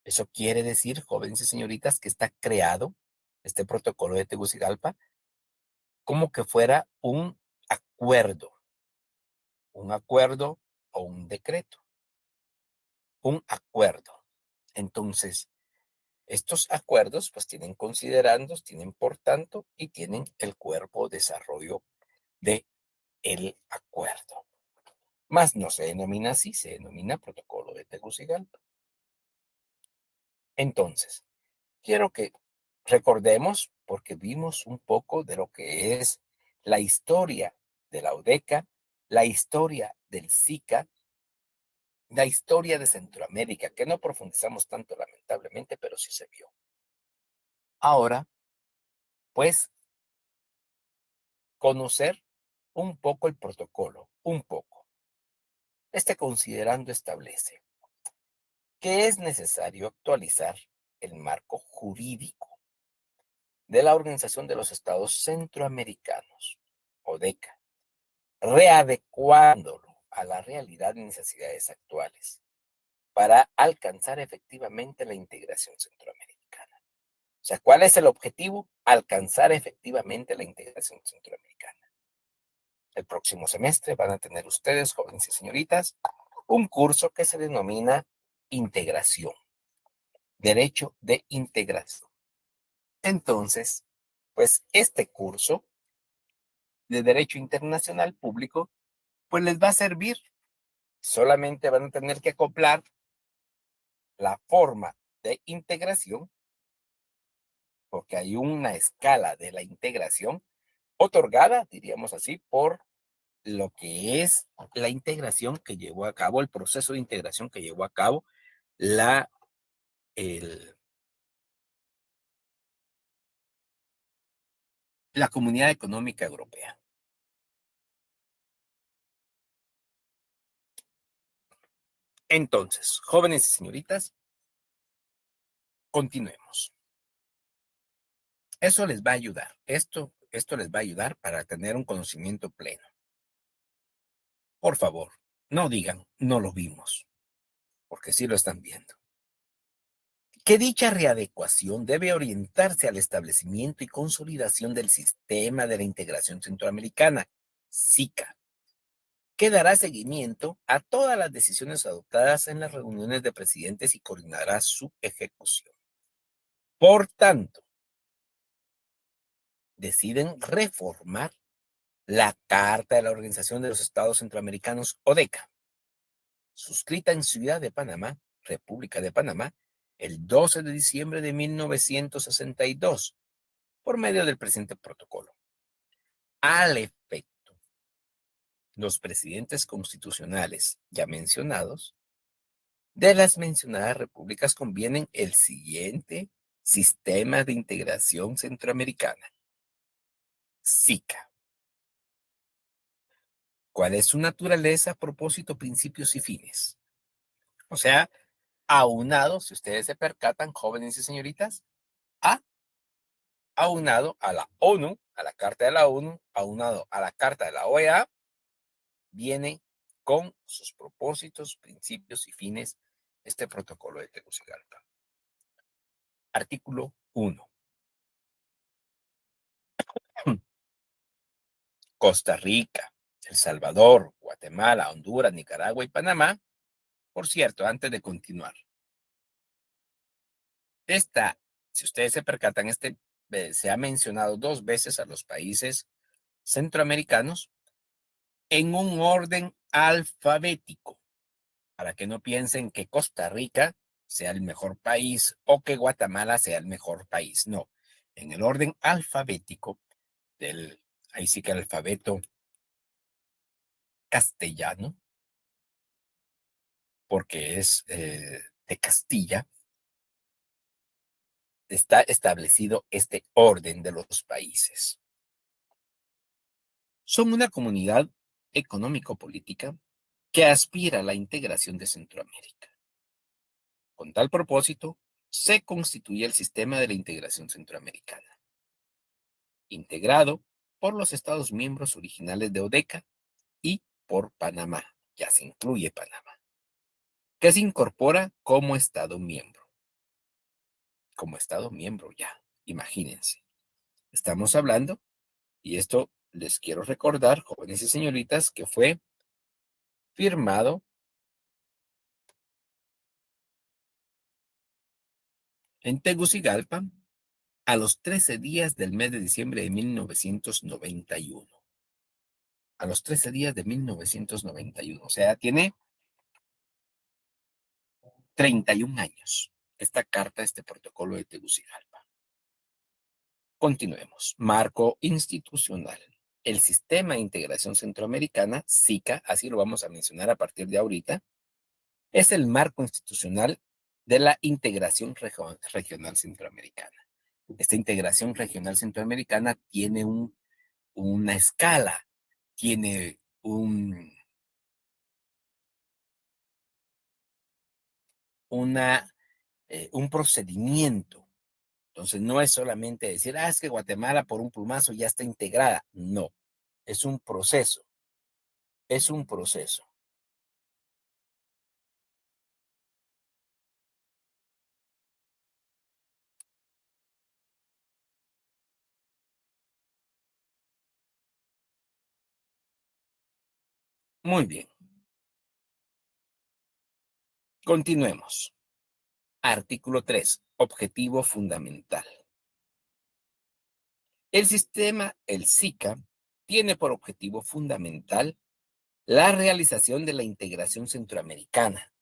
Eso quiere decir, jóvenes y señoritas, que está creado este protocolo de Tegucigalpa como que fuera un acuerdo o un decreto, un acuerdo. Entonces, estos acuerdos pues tienen considerandos, tienen por tanto y tienen el cuerpo desarrollo de el acuerdo. Más no se denomina así, se denomina protocolo de Tegucigalpa. Entonces, quiero que recordemos, porque vimos un poco de lo que es la historia de la UDECA, la historia del SICA, la historia de Centroamérica, que no profundizamos tanto lamentablemente, pero sí se vio. Ahora, pues, conocer un poco el protocolo, un poco. Este considerando establece que es necesario actualizar el marco jurídico de la Organización de los Estados Centroamericanos, ODECA, readecuándolo a la realidad y necesidades actuales para alcanzar efectivamente la integración centroamericana. O sea, ¿cuál es el objetivo? Alcanzar efectivamente la integración centroamericana. El próximo semestre van a tener ustedes, jóvenes y señoritas, un curso que se denomina integración, derecho de integración. Entonces, pues este curso de derecho internacional público, pues les va a servir. Solamente van a tener que acoplar la forma de integración, porque hay una escala de la integración otorgada, diríamos así, por lo que es la integración que llevó a cabo, el proceso de integración que llevó a cabo la, el- la Comunidad Económica Europea. Entonces, jóvenes y señoritas, continuemos. Eso les va a ayudar. Esto les va a ayudar para tener un conocimiento pleno. Por favor, no digan, no lo vimos, porque sí lo están viendo. Que dicha readecuación debe orientarse al establecimiento y consolidación del sistema de la integración centroamericana, SICA, que dará seguimiento a todas las decisiones adoptadas en las reuniones de presidentes y coordinará su ejecución. Por tanto, deciden reformar la Carta de la Organización de los Estados Centroamericanos, ODECA, suscrita en Ciudad de Panamá, República de Panamá, el 12 de diciembre de 1962, por medio del presente protocolo. Al efecto, los presidentes constitucionales ya mencionados de las mencionadas repúblicas convienen el siguiente sistema de integración centroamericana, SICA. ¿Cuál es su naturaleza, propósito, principios y fines? O sea, aunado, si ustedes se percatan, jóvenes y señoritas, a aunado a la ONU, a la Carta de la ONU, aunado a la Carta de la OEA, viene con sus propósitos, principios y fines este protocolo de Tegucigalpa. Artículo 1. Costa Rica, El Salvador, Guatemala, Honduras, Nicaragua y Panamá. Por cierto, antes de continuar, esta, si ustedes se percatan, se ha mencionado dos veces a los países centroamericanos en un orden alfabético, para que no piensen que Costa Rica sea el mejor país o que Guatemala sea el mejor país. No, en el orden alfabético ahí sí que el alfabeto castellano, porque es de Castilla, está establecido este orden de los países. Son una comunidad económico-política que aspira a la integración de Centroamérica. Con tal propósito, se constituye el sistema de la integración centroamericana, integrado por los Estados miembros originales de ODECA y por Panamá, ya se incluye Panamá, que se incorpora como Estado miembro ya, imagínense. Estamos hablando, y esto les quiero recordar, jóvenes y señoritas, que fue firmado en Tegucigalpa a los 13 días del mes de diciembre de 1991. A los 13 días de 1991, o sea, tiene 31 años esta carta, este protocolo de Tegucigalpa. Continuemos. Marco institucional. El Sistema de Integración Centroamericana, SICA, así lo vamos a mencionar a partir de ahorita, es el marco institucional de la integración regional centroamericana. Esta integración regional centroamericana tiene una escala, tiene un procedimiento. Entonces, no es solamente decir, es que Guatemala por un plumazo ya está integrada. No, es un proceso, es un proceso. Muy bien, continuemos. Artículo 3, objetivo fundamental. El sistema, el SICA, tiene por objetivo fundamental la realización de la integración centroamericana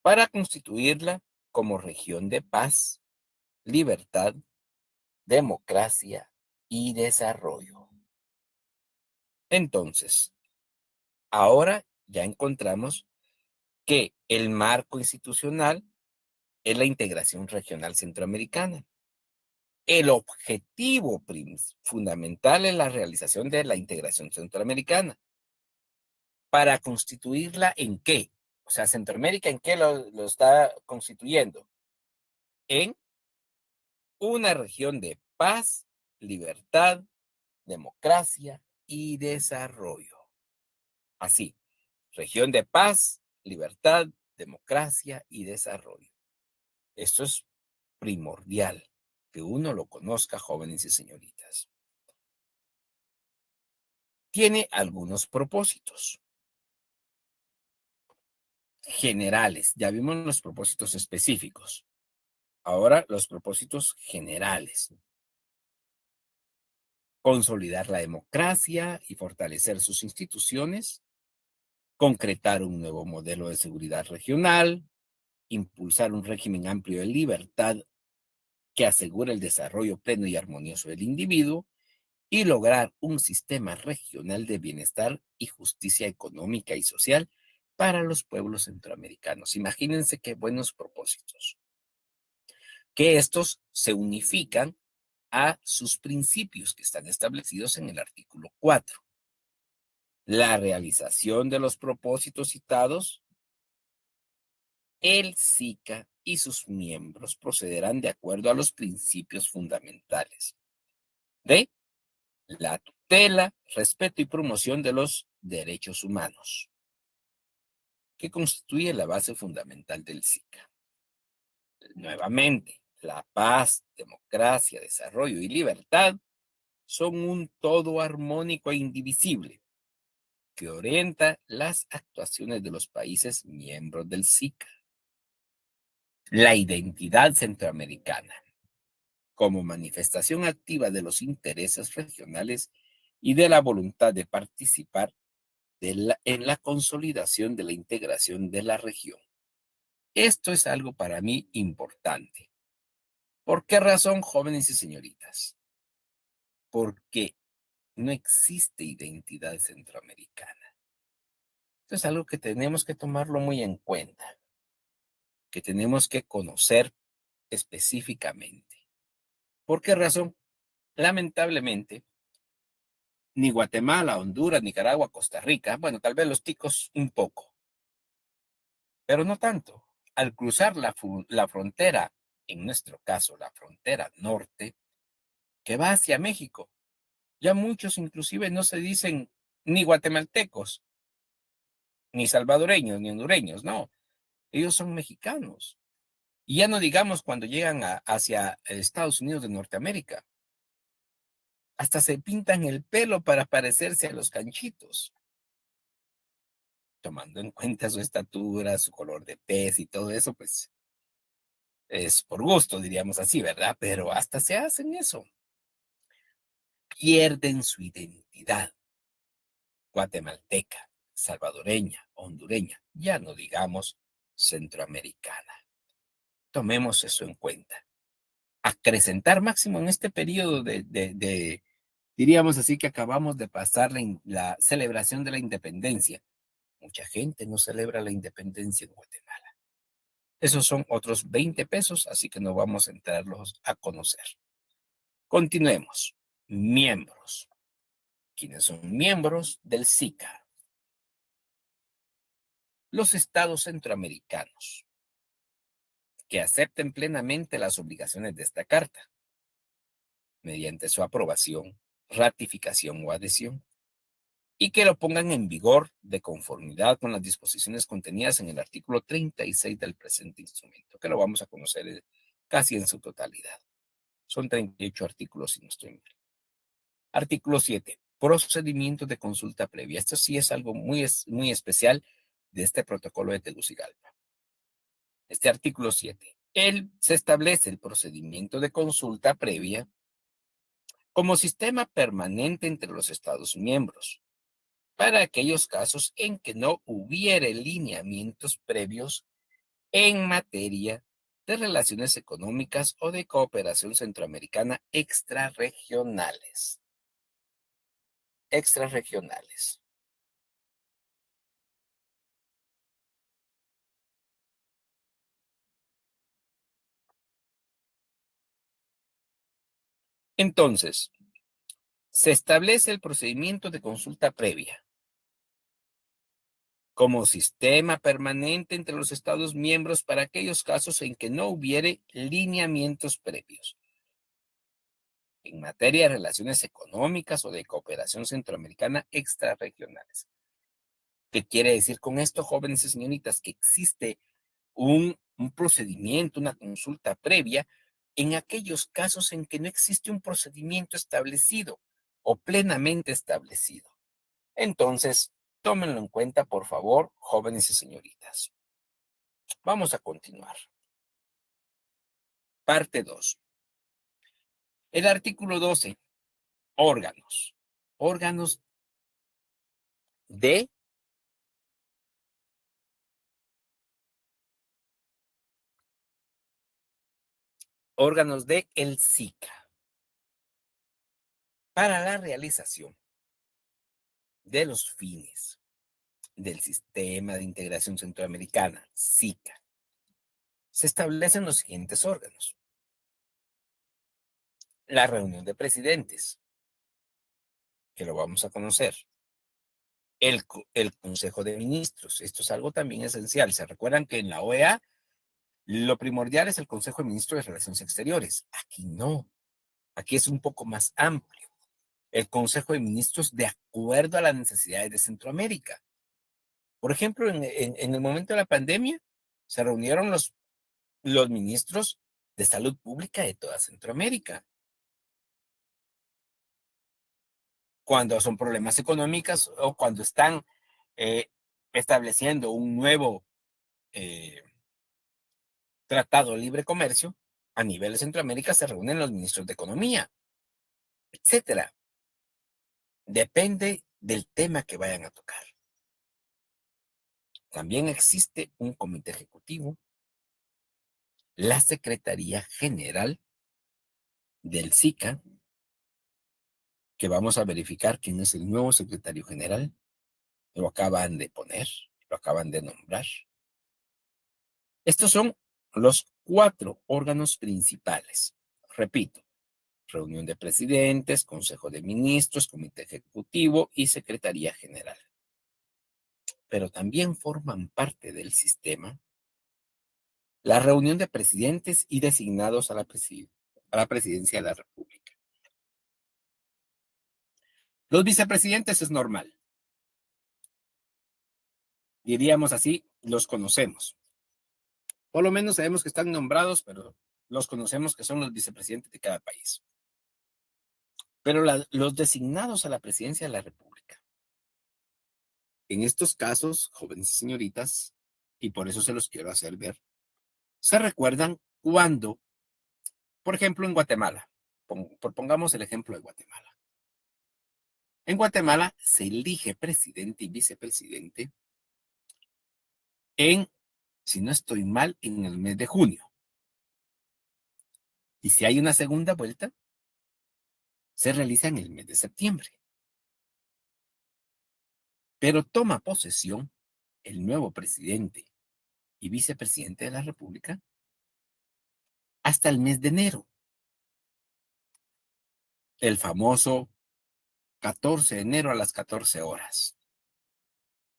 para constituirla como región de paz, libertad, democracia y desarrollo. Entonces, ahora ya encontramos que el marco institucional es la integración regional centroamericana. El objetivo fundamental es la realización de la integración centroamericana. ¿Para constituirla en qué? O sea, Centroamérica, ¿en qué lo está constituyendo? En una región de paz, libertad, democracia y desarrollo. Así, región de paz, libertad, democracia y desarrollo. Esto es primordial, que uno lo conozca, jóvenes y señoritas. Tiene algunos propósitos generales. Ya vimos los propósitos específicos. Ahora los propósitos generales. Consolidar la democracia y fortalecer sus instituciones, concretar un nuevo modelo de seguridad regional, impulsar un régimen amplio de libertad que asegure el desarrollo pleno y armonioso del individuo y lograr un sistema regional de bienestar y justicia económica y social para los pueblos centroamericanos. Imagínense qué buenos propósitos. Que estos se unifican a sus principios que están establecidos en el artículo 4. La realización de los propósitos citados, el SICA y sus miembros procederán de acuerdo a los principios fundamentales de la tutela, respeto y promoción de los derechos humanos, que constituye la base fundamental del SICA. Nuevamente, la paz, democracia, desarrollo y libertad son un todo armónico e indivisible que orienta las actuaciones de los países miembros del SICA. La identidad centroamericana, como manifestación activa de los intereses regionales y de la voluntad de participar en la consolidación de la integración de la región. Esto es algo para mí importante. ¿Por qué razón, jóvenes y señoritas? Porque no existe identidad centroamericana. Esto es algo que tenemos que tomarlo muy en cuenta, que tenemos que conocer específicamente. ¿Por qué razón? Lamentablemente, ni Guatemala, Honduras, Nicaragua, Costa Rica. Bueno, tal vez los ticos un poco, pero no tanto. Al cruzar la frontera, en nuestro caso, la frontera norte, que va hacia México, ya muchos inclusive no se dicen ni guatemaltecos, ni salvadoreños, ni hondureños, no, ellos son mexicanos. Y ya no digamos cuando llegan hacia Estados Unidos de Norteamérica, hasta se pintan el pelo para parecerse a los canchitos, tomando en cuenta su estatura, su color de pez y todo eso, pues es por gusto, diríamos así, ¿verdad? Pero hasta se hacen eso, pierden su identidad guatemalteca, salvadoreña, hondureña, ya no digamos centroamericana. Tomemos eso en cuenta. Acrecentar máximo en este periodo diríamos así, que acabamos de pasar la celebración de la independencia. Mucha gente no celebra la independencia en Guatemala. Esos son otros 20 pesos, así que no vamos a entrarlos a conocer. Continuemos. Miembros. ¿Quiénes son miembros del SICA? Los estados centroamericanos que acepten plenamente las obligaciones de esta carta, mediante su aprobación, ratificación o adhesión, y que lo pongan en vigor de conformidad con las disposiciones contenidas en el artículo 36 del presente instrumento, que lo vamos a conocer casi en su totalidad. Son 38 artículos, si no estoy mal. Artículo 7. Procedimientos de consulta previa. Esto sí es algo muy especial de este protocolo de Tegucigalpa. Este artículo 7. Se establece el procedimiento de consulta previa como sistema permanente entre los Estados miembros, para aquellos casos en que no hubiere lineamientos previos en materia de relaciones económicas o de cooperación centroamericana extrarregionales. Extrarregionales. Entonces, se establece el procedimiento de consulta previa como sistema permanente entre los Estados miembros para aquellos casos en que no hubiere lineamientos previos en materia de relaciones económicas o de cooperación centroamericana extrarregionales. ¿Qué quiere decir con esto, jóvenes y señoritas? Que existe un procedimiento, una consulta previa en aquellos casos en que no existe un procedimiento establecido o plenamente establecido. Entonces, tómenlo en cuenta, por favor, jóvenes y señoritas. Vamos a continuar. Parte 2. El artículo 12. Órganos. Órganos de órganos de el SICA para la realización de los fines del Sistema de Integración Centroamericana, SICA. Se establecen los siguientes órganos: la reunión de presidentes, que lo vamos a conocer, el Consejo de Ministros. Esto es algo también esencial. Se recuerdan que en la OEA lo primordial es el Consejo de Ministros de Relaciones Exteriores. Aquí no, aquí es un poco más amplio. El Consejo de Ministros de acuerdo a las necesidades de Centroamérica. Por ejemplo, en el momento de la pandemia, se reunieron los ministros de salud pública de toda Centroamérica. Cuando son problemas económicos o cuando están eh, estableciendo un nuevo eh, tratado de libre comercio, a nivel de Centroamérica se reúnen los ministros de Economía, etcétera. Depende del tema que vayan a tocar. También existe un comité ejecutivo, la Secretaría General del SICA, que vamos a verificar quién es el nuevo secretario general. Lo acaban de poner, lo acaban de nombrar. Estos son los 4 órganos principales. Repito, reunión de presidentes, consejo de ministros, comité ejecutivo y secretaría general. Pero también forman parte del sistema la reunión de presidentes y designados a la presidencia de la República. Los vicepresidentes es normal, diríamos así, los conocemos. Por lo menos sabemos que están nombrados, pero los conocemos que son los vicepresidentes de cada país. Pero los designados a la presidencia de la República, en estos casos, jóvenes y señoritas, y por eso se los quiero hacer ver, se recuerdan cuando, por ejemplo, en Guatemala, propongamos el ejemplo de Guatemala. En Guatemala se elige presidente y vicepresidente en, si no estoy mal, en el mes de junio. Y si hay una segunda vuelta, se realiza en el mes de septiembre. Pero toma posesión el nuevo presidente y vicepresidente de la República hasta el mes de enero, el famoso 14 de enero a las 14 horas.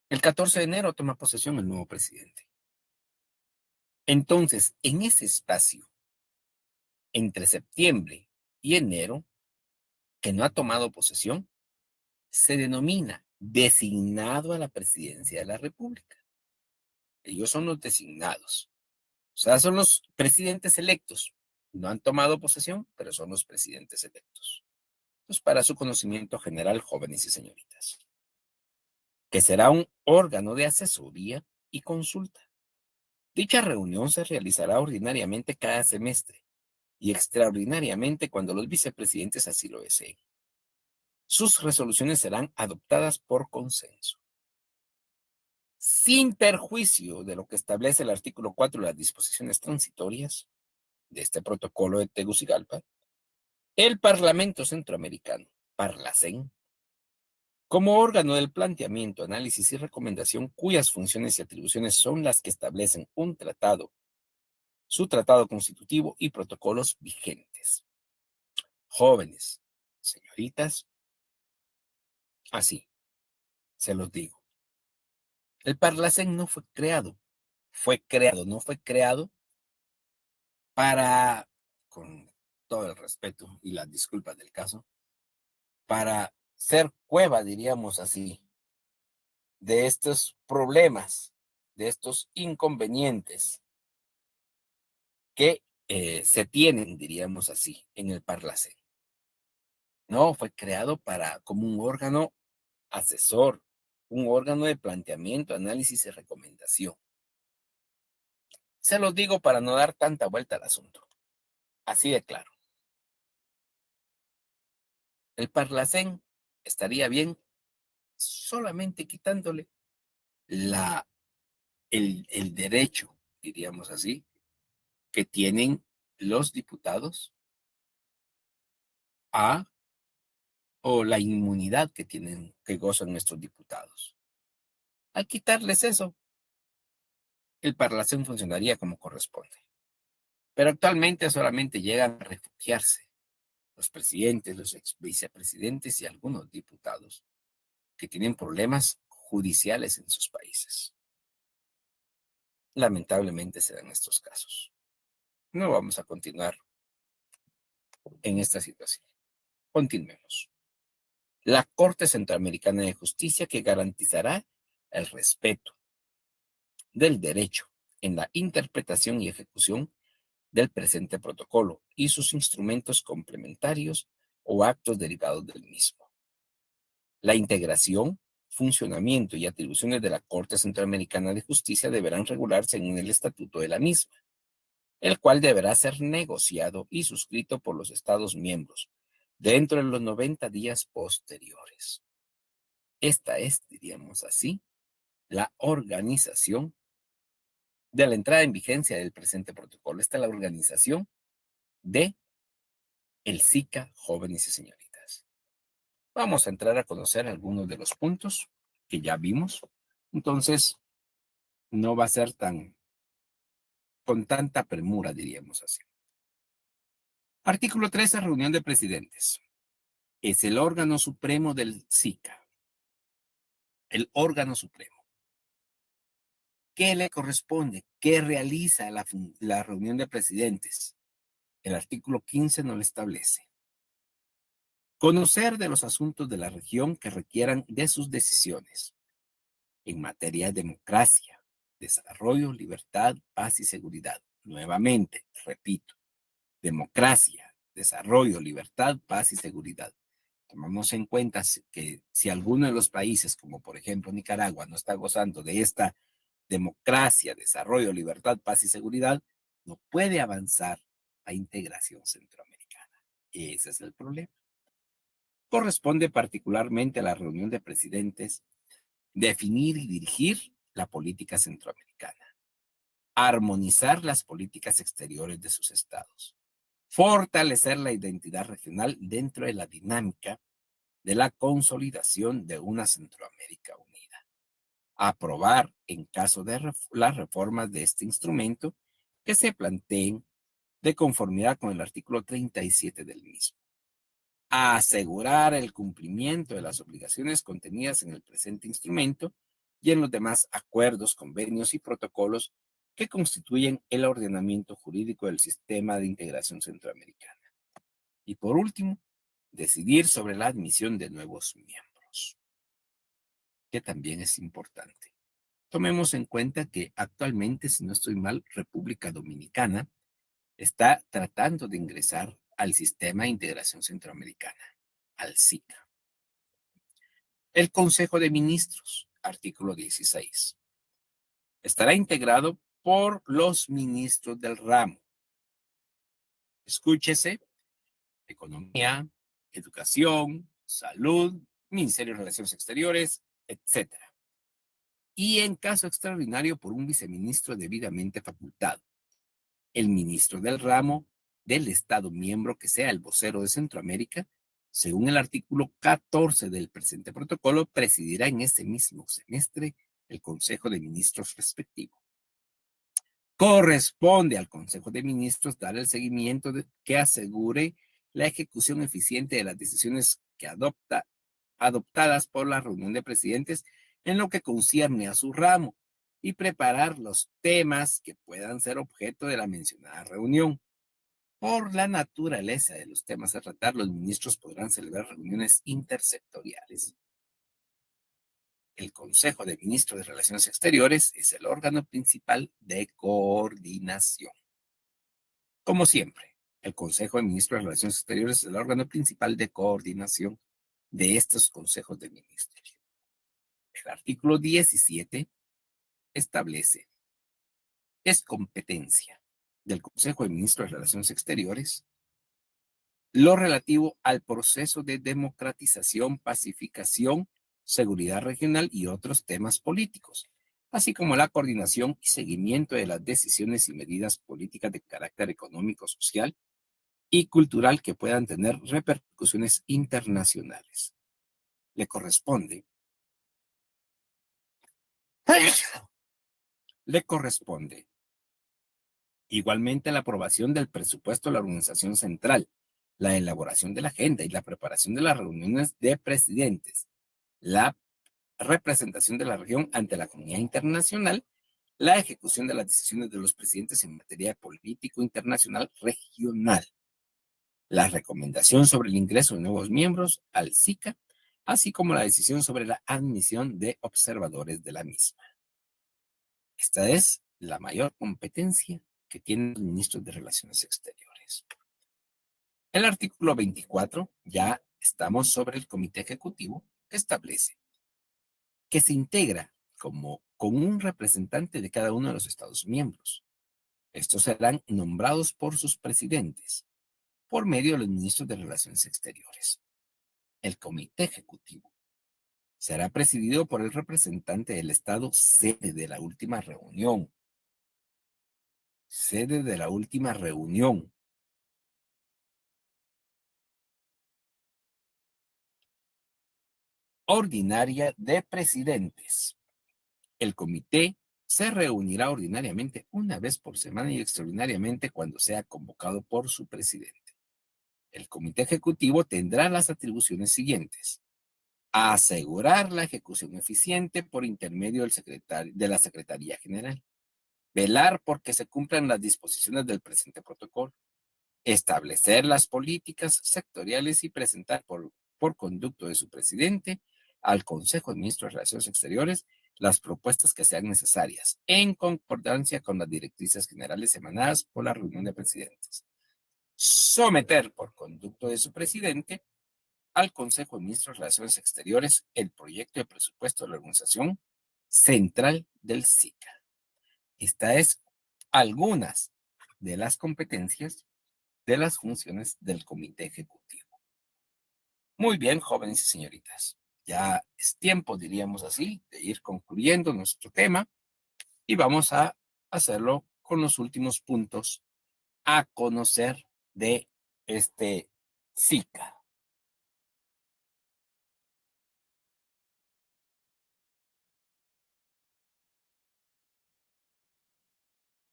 El 14 de enero toma posesión el nuevo presidente. Entonces, en ese espacio, entre septiembre y enero, que no ha tomado posesión, se denomina designado a la presidencia de la República. Ellos son los designados. O sea, son los presidentes electos. No han tomado posesión, pero son los presidentes electos. Entonces, para su conocimiento general, jóvenes y señoritas, que será un órgano de asesoría y consulta. Dicha reunión se realizará ordinariamente cada semestre y extraordinariamente cuando los vicepresidentes así lo deseen. Sus resoluciones serán adoptadas por consenso. Sin perjuicio de lo que establece el artículo 4 de las disposiciones transitorias de este protocolo de Tegucigalpa, el Parlamento Centroamericano, Parlacén, como órgano del planteamiento, análisis y recomendación, cuyas funciones y atribuciones son las que establecen un tratado, su tratado constitutivo y protocolos vigentes. Jóvenes, señoritas, así se los digo. El Parlacén no no fue creado para, con todo el respeto y las disculpas del caso, para ser cueva, diríamos así, de estos problemas, de estos inconvenientes que se tienen, diríamos así, en el Parlacén. No, fue creado como un órgano asesor, un órgano de planteamiento, análisis y recomendación. Se los digo para no dar tanta vuelta al asunto. Así de claro. El Parlacén estaría bien solamente quitándole la, el derecho, diríamos así, que tienen los diputados a, o la inmunidad que tienen, que gozan nuestros diputados. Al quitarles eso, el Parlacén funcionaría como corresponde. Pero actualmente solamente llegan a refugiarse los presidentes, los ex vicepresidentes y algunos diputados que tienen problemas judiciales en sus países. Lamentablemente se dan estos casos. No vamos a continuar en esta situación. Continuemos. La Corte Centroamericana de Justicia, que garantizará el respeto del derecho en la interpretación y ejecución del presente protocolo y sus instrumentos complementarios o actos derivados del mismo. La integración, funcionamiento y atribuciones de la Corte Centroamericana de Justicia deberán regularse en el estatuto de la misma, el cual deberá ser negociado y suscrito por los Estados miembros dentro de los 90 días posteriores. Esta es, diríamos así, la organización de la entrada en vigencia del presente protocolo. Esta es la organización de el SICA, jóvenes y señoritas. Vamos a entrar a conocer algunos de los puntos que ya vimos. Entonces, no va a ser con tanta premura, diríamos así. Artículo 13, reunión de presidentes. Es el órgano supremo del SICA, el órgano supremo. ¿Qué le corresponde? ¿Qué realiza la reunión de presidentes? El artículo 15 no lo establece. Conocer de los asuntos de la región que requieran de sus decisiones en materia de democracia, desarrollo, libertad, paz y seguridad. Nuevamente, repito, democracia, desarrollo, libertad, paz y seguridad. Tomamos en cuenta que si alguno de los países, como por ejemplo Nicaragua, no está gozando de esta democracia, desarrollo, libertad, paz y seguridad, no puede avanzar a integración centroamericana. Ese es el problema. Corresponde particularmente a la reunión de presidentes definir y dirigir la política centroamericana, armonizar las políticas exteriores de sus estados, fortalecer la identidad regional dentro de la dinámica de la consolidación de una Centroamérica unida, aprobar en caso de las reformas de este instrumento que se planteen de conformidad con el artículo 37 del mismo, a asegurar el cumplimiento de las obligaciones contenidas en el presente instrumento y en los demás acuerdos, convenios y protocolos que constituyen el ordenamiento jurídico del sistema de integración centroamericana. Y por último, decidir sobre la admisión de nuevos miembros, que también es importante. Tomemos en cuenta que actualmente, si no estoy mal, República Dominicana está tratando de ingresar al sistema de integración centroamericana, al SICA. El Consejo de Ministros, artículo 16, estará integrado por los ministros del ramo. Escúchese: Economía, Educación, Salud, Ministerio de Relaciones Exteriores, etcétera. Y en caso extraordinario, por un viceministro debidamente facultado. El ministro del ramo del Estado miembro que sea el vocero de Centroamérica, según el artículo 14 del presente protocolo, presidirá en este mismo semestre el Consejo de Ministros respectivo. Corresponde al Consejo de Ministros dar el seguimiento que asegure la ejecución eficiente de las decisiones que adoptadas por la reunión de presidentes en lo que concierne a su ramo y preparar los temas que puedan ser objeto de la mencionada reunión. Por la naturaleza de los temas a tratar, los ministros podrán celebrar reuniones intersectoriales. El Consejo de Ministros de Relaciones Exteriores es el órgano principal de coordinación. Como siempre, el Consejo de Ministros de Relaciones Exteriores es el órgano principal de coordinación de estos consejos de ministros. El artículo 17 establece: es competencia del Consejo de Ministros de Relaciones Exteriores lo relativo al proceso de democratización, pacificación, seguridad regional y otros temas políticos, así como la coordinación y seguimiento de las decisiones y medidas políticas de carácter económico, social y cultural que puedan tener repercusiones internacionales. Le corresponde, le corresponde igualmente la aprobación del presupuesto de la organización central, la elaboración de la agenda y la preparación de las reuniones de presidentes, la representación de la región ante la comunidad internacional, la ejecución de las decisiones de los presidentes en materia político internacional regional, la recomendación sobre el ingreso de nuevos miembros al SICA, así como la decisión sobre la admisión de observadores de la misma. Esta es la mayor competencia que tienen los ministros de Relaciones Exteriores. El artículo 24, ya estamos sobre el Comité Ejecutivo, que establece que se integra con un representante de cada uno de los Estados miembros. Estos serán nombrados por sus presidentes, por medio de los ministros de Relaciones Exteriores. El Comité Ejecutivo será presidido por el representante del Estado sede de la última reunión. Sede de la última reunión. Ordinaria de presidentes. El comité se reunirá ordinariamente una vez por semana y extraordinariamente cuando sea convocado por su presidente. El comité ejecutivo tendrá las atribuciones siguientes: asegurar la ejecución eficiente por intermedio de la Secretaría General, velar por que se cumplan las disposiciones del presente protocolo, establecer las políticas sectoriales y presentar por conducto de su presidente al Consejo de Ministros de Relaciones Exteriores las propuestas que sean necesarias, en concordancia con las directrices generales emanadas por la reunión de presidentes. Someter por conducto de su presidente al Consejo de Ministros de Relaciones Exteriores el proyecto de presupuesto de la Organización Central del SICA. Esta es algunas de las competencias de las funciones del Comité Ejecutivo. Muy bien, jóvenes y señoritas. Ya es tiempo, diríamos así, de ir concluyendo nuestro tema y vamos a hacerlo con los últimos puntos a conocer de este SICA.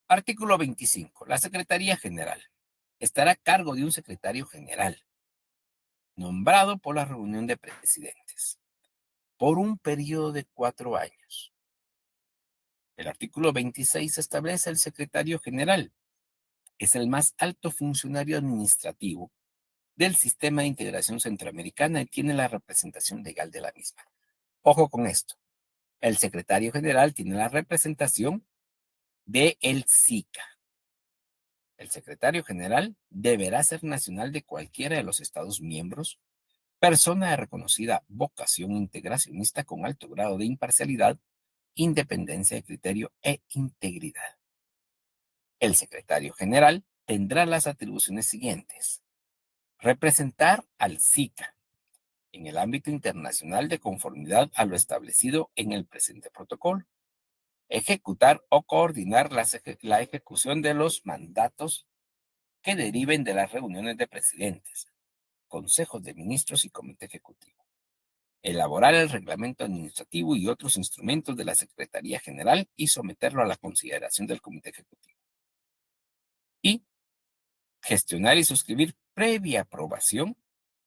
Artículo 25. La Secretaría General estará a cargo de un secretario general nombrado por la reunión de presidentes por un periodo de 4 años. El artículo 26 establece el secretario general. Es el más alto funcionario administrativo del Sistema de Integración Centroamericana y tiene la representación legal de la misma. Ojo con esto. El secretario general tiene la representación de el SICA. El secretario general deberá ser nacional de cualquiera de los Estados miembros, persona de reconocida vocación integracionista con alto grado de imparcialidad, independencia de criterio e integridad. El secretario general tendrá las atribuciones siguientes: representar al SICA en el ámbito internacional de conformidad a lo establecido en el presente protocolo, ejecutar o coordinar la ejecución de los mandatos que deriven de las reuniones de presidentes, consejos de ministros y comité ejecutivo, elaborar el reglamento administrativo y otros instrumentos de la Secretaría General y someterlo a la consideración del comité ejecutivo, y gestionar y suscribir previa aprobación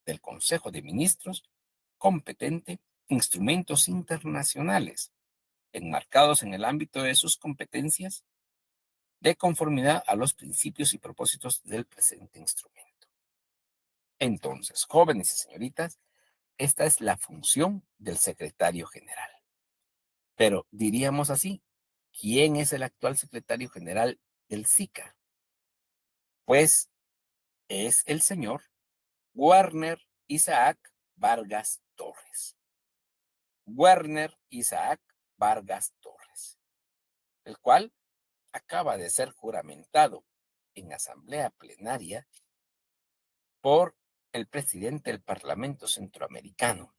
del Consejo de Ministros competente instrumentos internacionales enmarcados en el ámbito de sus competencias de conformidad a los principios y propósitos del presente instrumento. Entonces, jóvenes y señoritas, esta es la función del secretario general. Pero diríamos así, ¿quién es el actual secretario general del SICA? Pues es el señor Werner Isaac Vargas Torres. Werner Isaac Vargas Torres, el cual acaba de ser juramentado en asamblea plenaria por el presidente del Parlamento Centroamericano.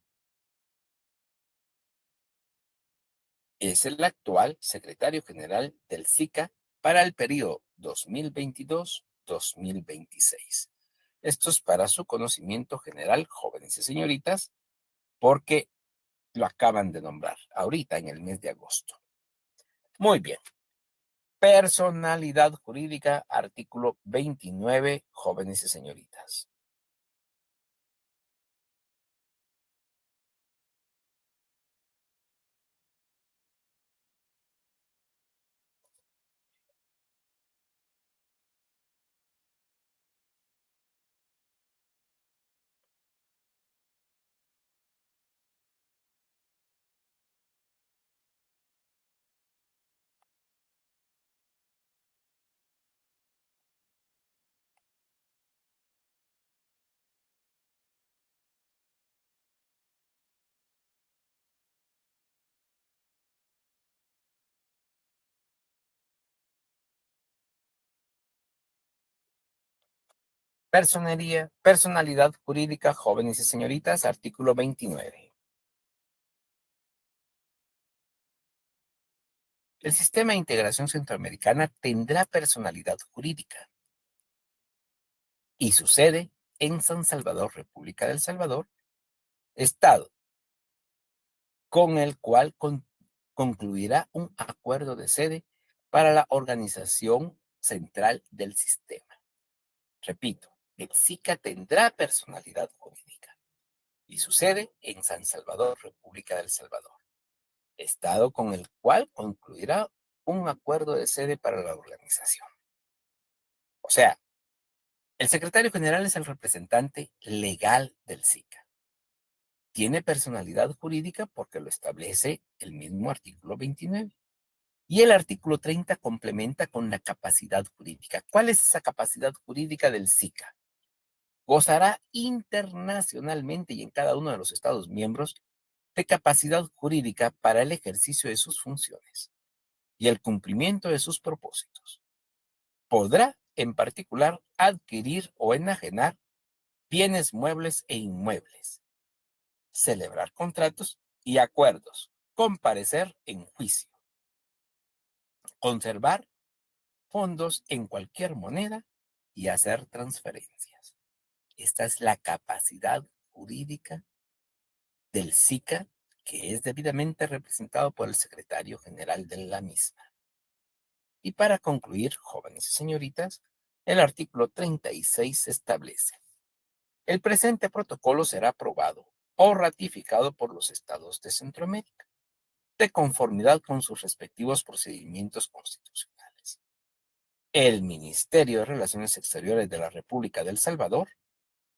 Es el actual secretario general del SICA para el periodo 2022-2026. Esto es para su conocimiento general, jóvenes y señoritas, porque lo acaban de nombrar ahorita en el mes de agosto. Muy bien. Personalidad jurídica, artículo 29, jóvenes y señoritas. Personalidad jurídica, jóvenes y señoritas, artículo 29. El Sistema de Integración Centroamericana tendrá personalidad jurídica y su sede en San Salvador, República del Salvador, Estado, con el cual concluirá un acuerdo de sede para la organización central del sistema. Repito, el SICA tendrá personalidad jurídica y su sede en San Salvador, República del Salvador, estado con el cual concluirá un acuerdo de sede para la organización. O sea, el secretario general es el representante legal del SICA. Tiene personalidad jurídica porque lo establece el mismo artículo 29. Y el artículo 30 complementa con la capacidad jurídica. ¿Cuál es esa capacidad jurídica del SICA? Gozará internacionalmente y en cada uno de los Estados miembros de capacidad jurídica para el ejercicio de sus funciones y el cumplimiento de sus propósitos. Podrá, en particular, adquirir o enajenar bienes muebles e inmuebles, celebrar contratos y acuerdos, comparecer en juicio, conservar fondos en cualquier moneda y hacer transferencias. Esta es la capacidad jurídica del SICA, que es debidamente representado por el secretario general de la misma. Y para concluir, jóvenes y señoritas, el artículo 36 establece: el presente protocolo será aprobado o ratificado por los estados de Centroamérica, de conformidad con sus respectivos procedimientos constitucionales. El Ministerio de Relaciones Exteriores de la República de El Salvador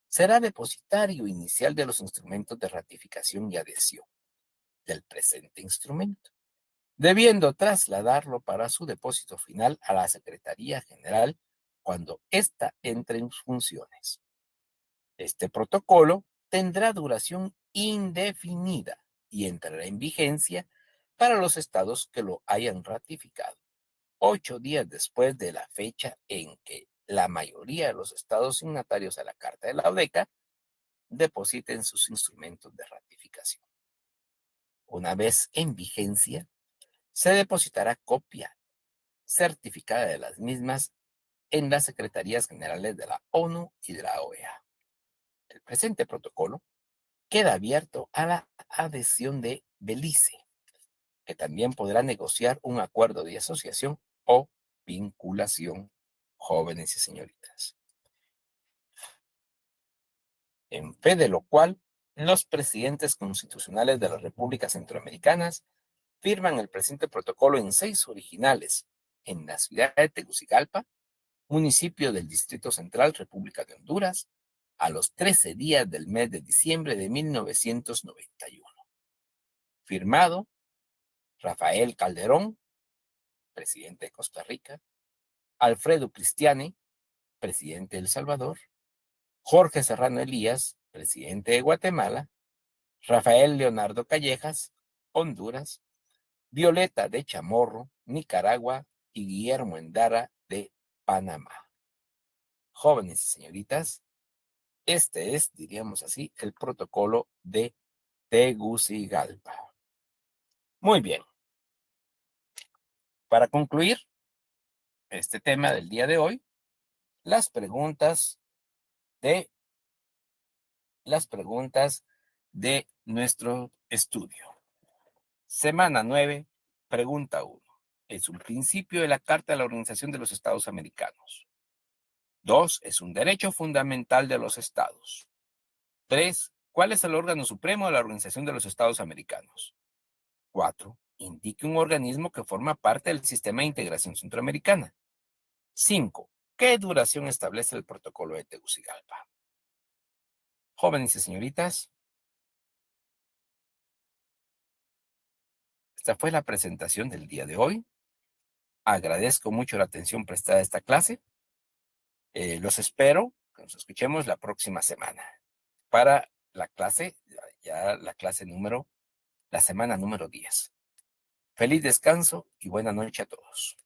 será depositario inicial de los instrumentos de ratificación y adhesión del presente instrumento, debiendo trasladarlo para su depósito final a la Secretaría General cuando ésta entre en funciones. Este protocolo tendrá duración indefinida y entrará en vigencia para los estados que lo hayan ratificado 8 días después de la fecha en que la mayoría de los estados signatarios a la Carta de la ODECA depositen sus instrumentos de ratificación. Una vez en vigencia, se depositará copia certificada de las mismas en las Secretarías Generales de la ONU y de la OEA. El presente protocolo queda abierto a la adhesión de Belice, que también podrá negociar un acuerdo de asociación o vinculación, jóvenes y señoritas. En fe de lo cual, los presidentes constitucionales de las repúblicas centroamericanas firman el presente protocolo en 6 originales en la ciudad de Tegucigalpa, municipio del Distrito Central, República de Honduras, a los 13 días del mes de diciembre de 1991. Firmado Rafael Calderón, presidente de Costa Rica; Alfredo Cristiani, presidente de El Salvador; Jorge Serrano Elías, presidente de Guatemala; Rafael Leonardo Callejas, Honduras; Violeta de Chamorro, Nicaragua; y Guillermo Endara, de Panamá. Jóvenes y señoritas, este es, diríamos así, el protocolo de Tegucigalpa. Muy bien. Para concluir este tema del día de hoy, las preguntas de nuestro estudio. Semana 9, pregunta 1. Es un principio de la Carta de la Organización de los Estados Americanos. 2. Es un derecho fundamental de los estados. 3. ¿Cuál es el órgano supremo de la Organización de los Estados Americanos? 4. Indique un organismo que forma parte del sistema de integración centroamericana. 5. ¿Qué duración establece el protocolo de Tegucigalpa? Jóvenes y señoritas, esta fue la presentación del día de hoy. Agradezco mucho la atención prestada a esta clase. Los espero que nos escuchemos la próxima semana para la clase, ya la semana número 10. Feliz descanso y buena noche a todos.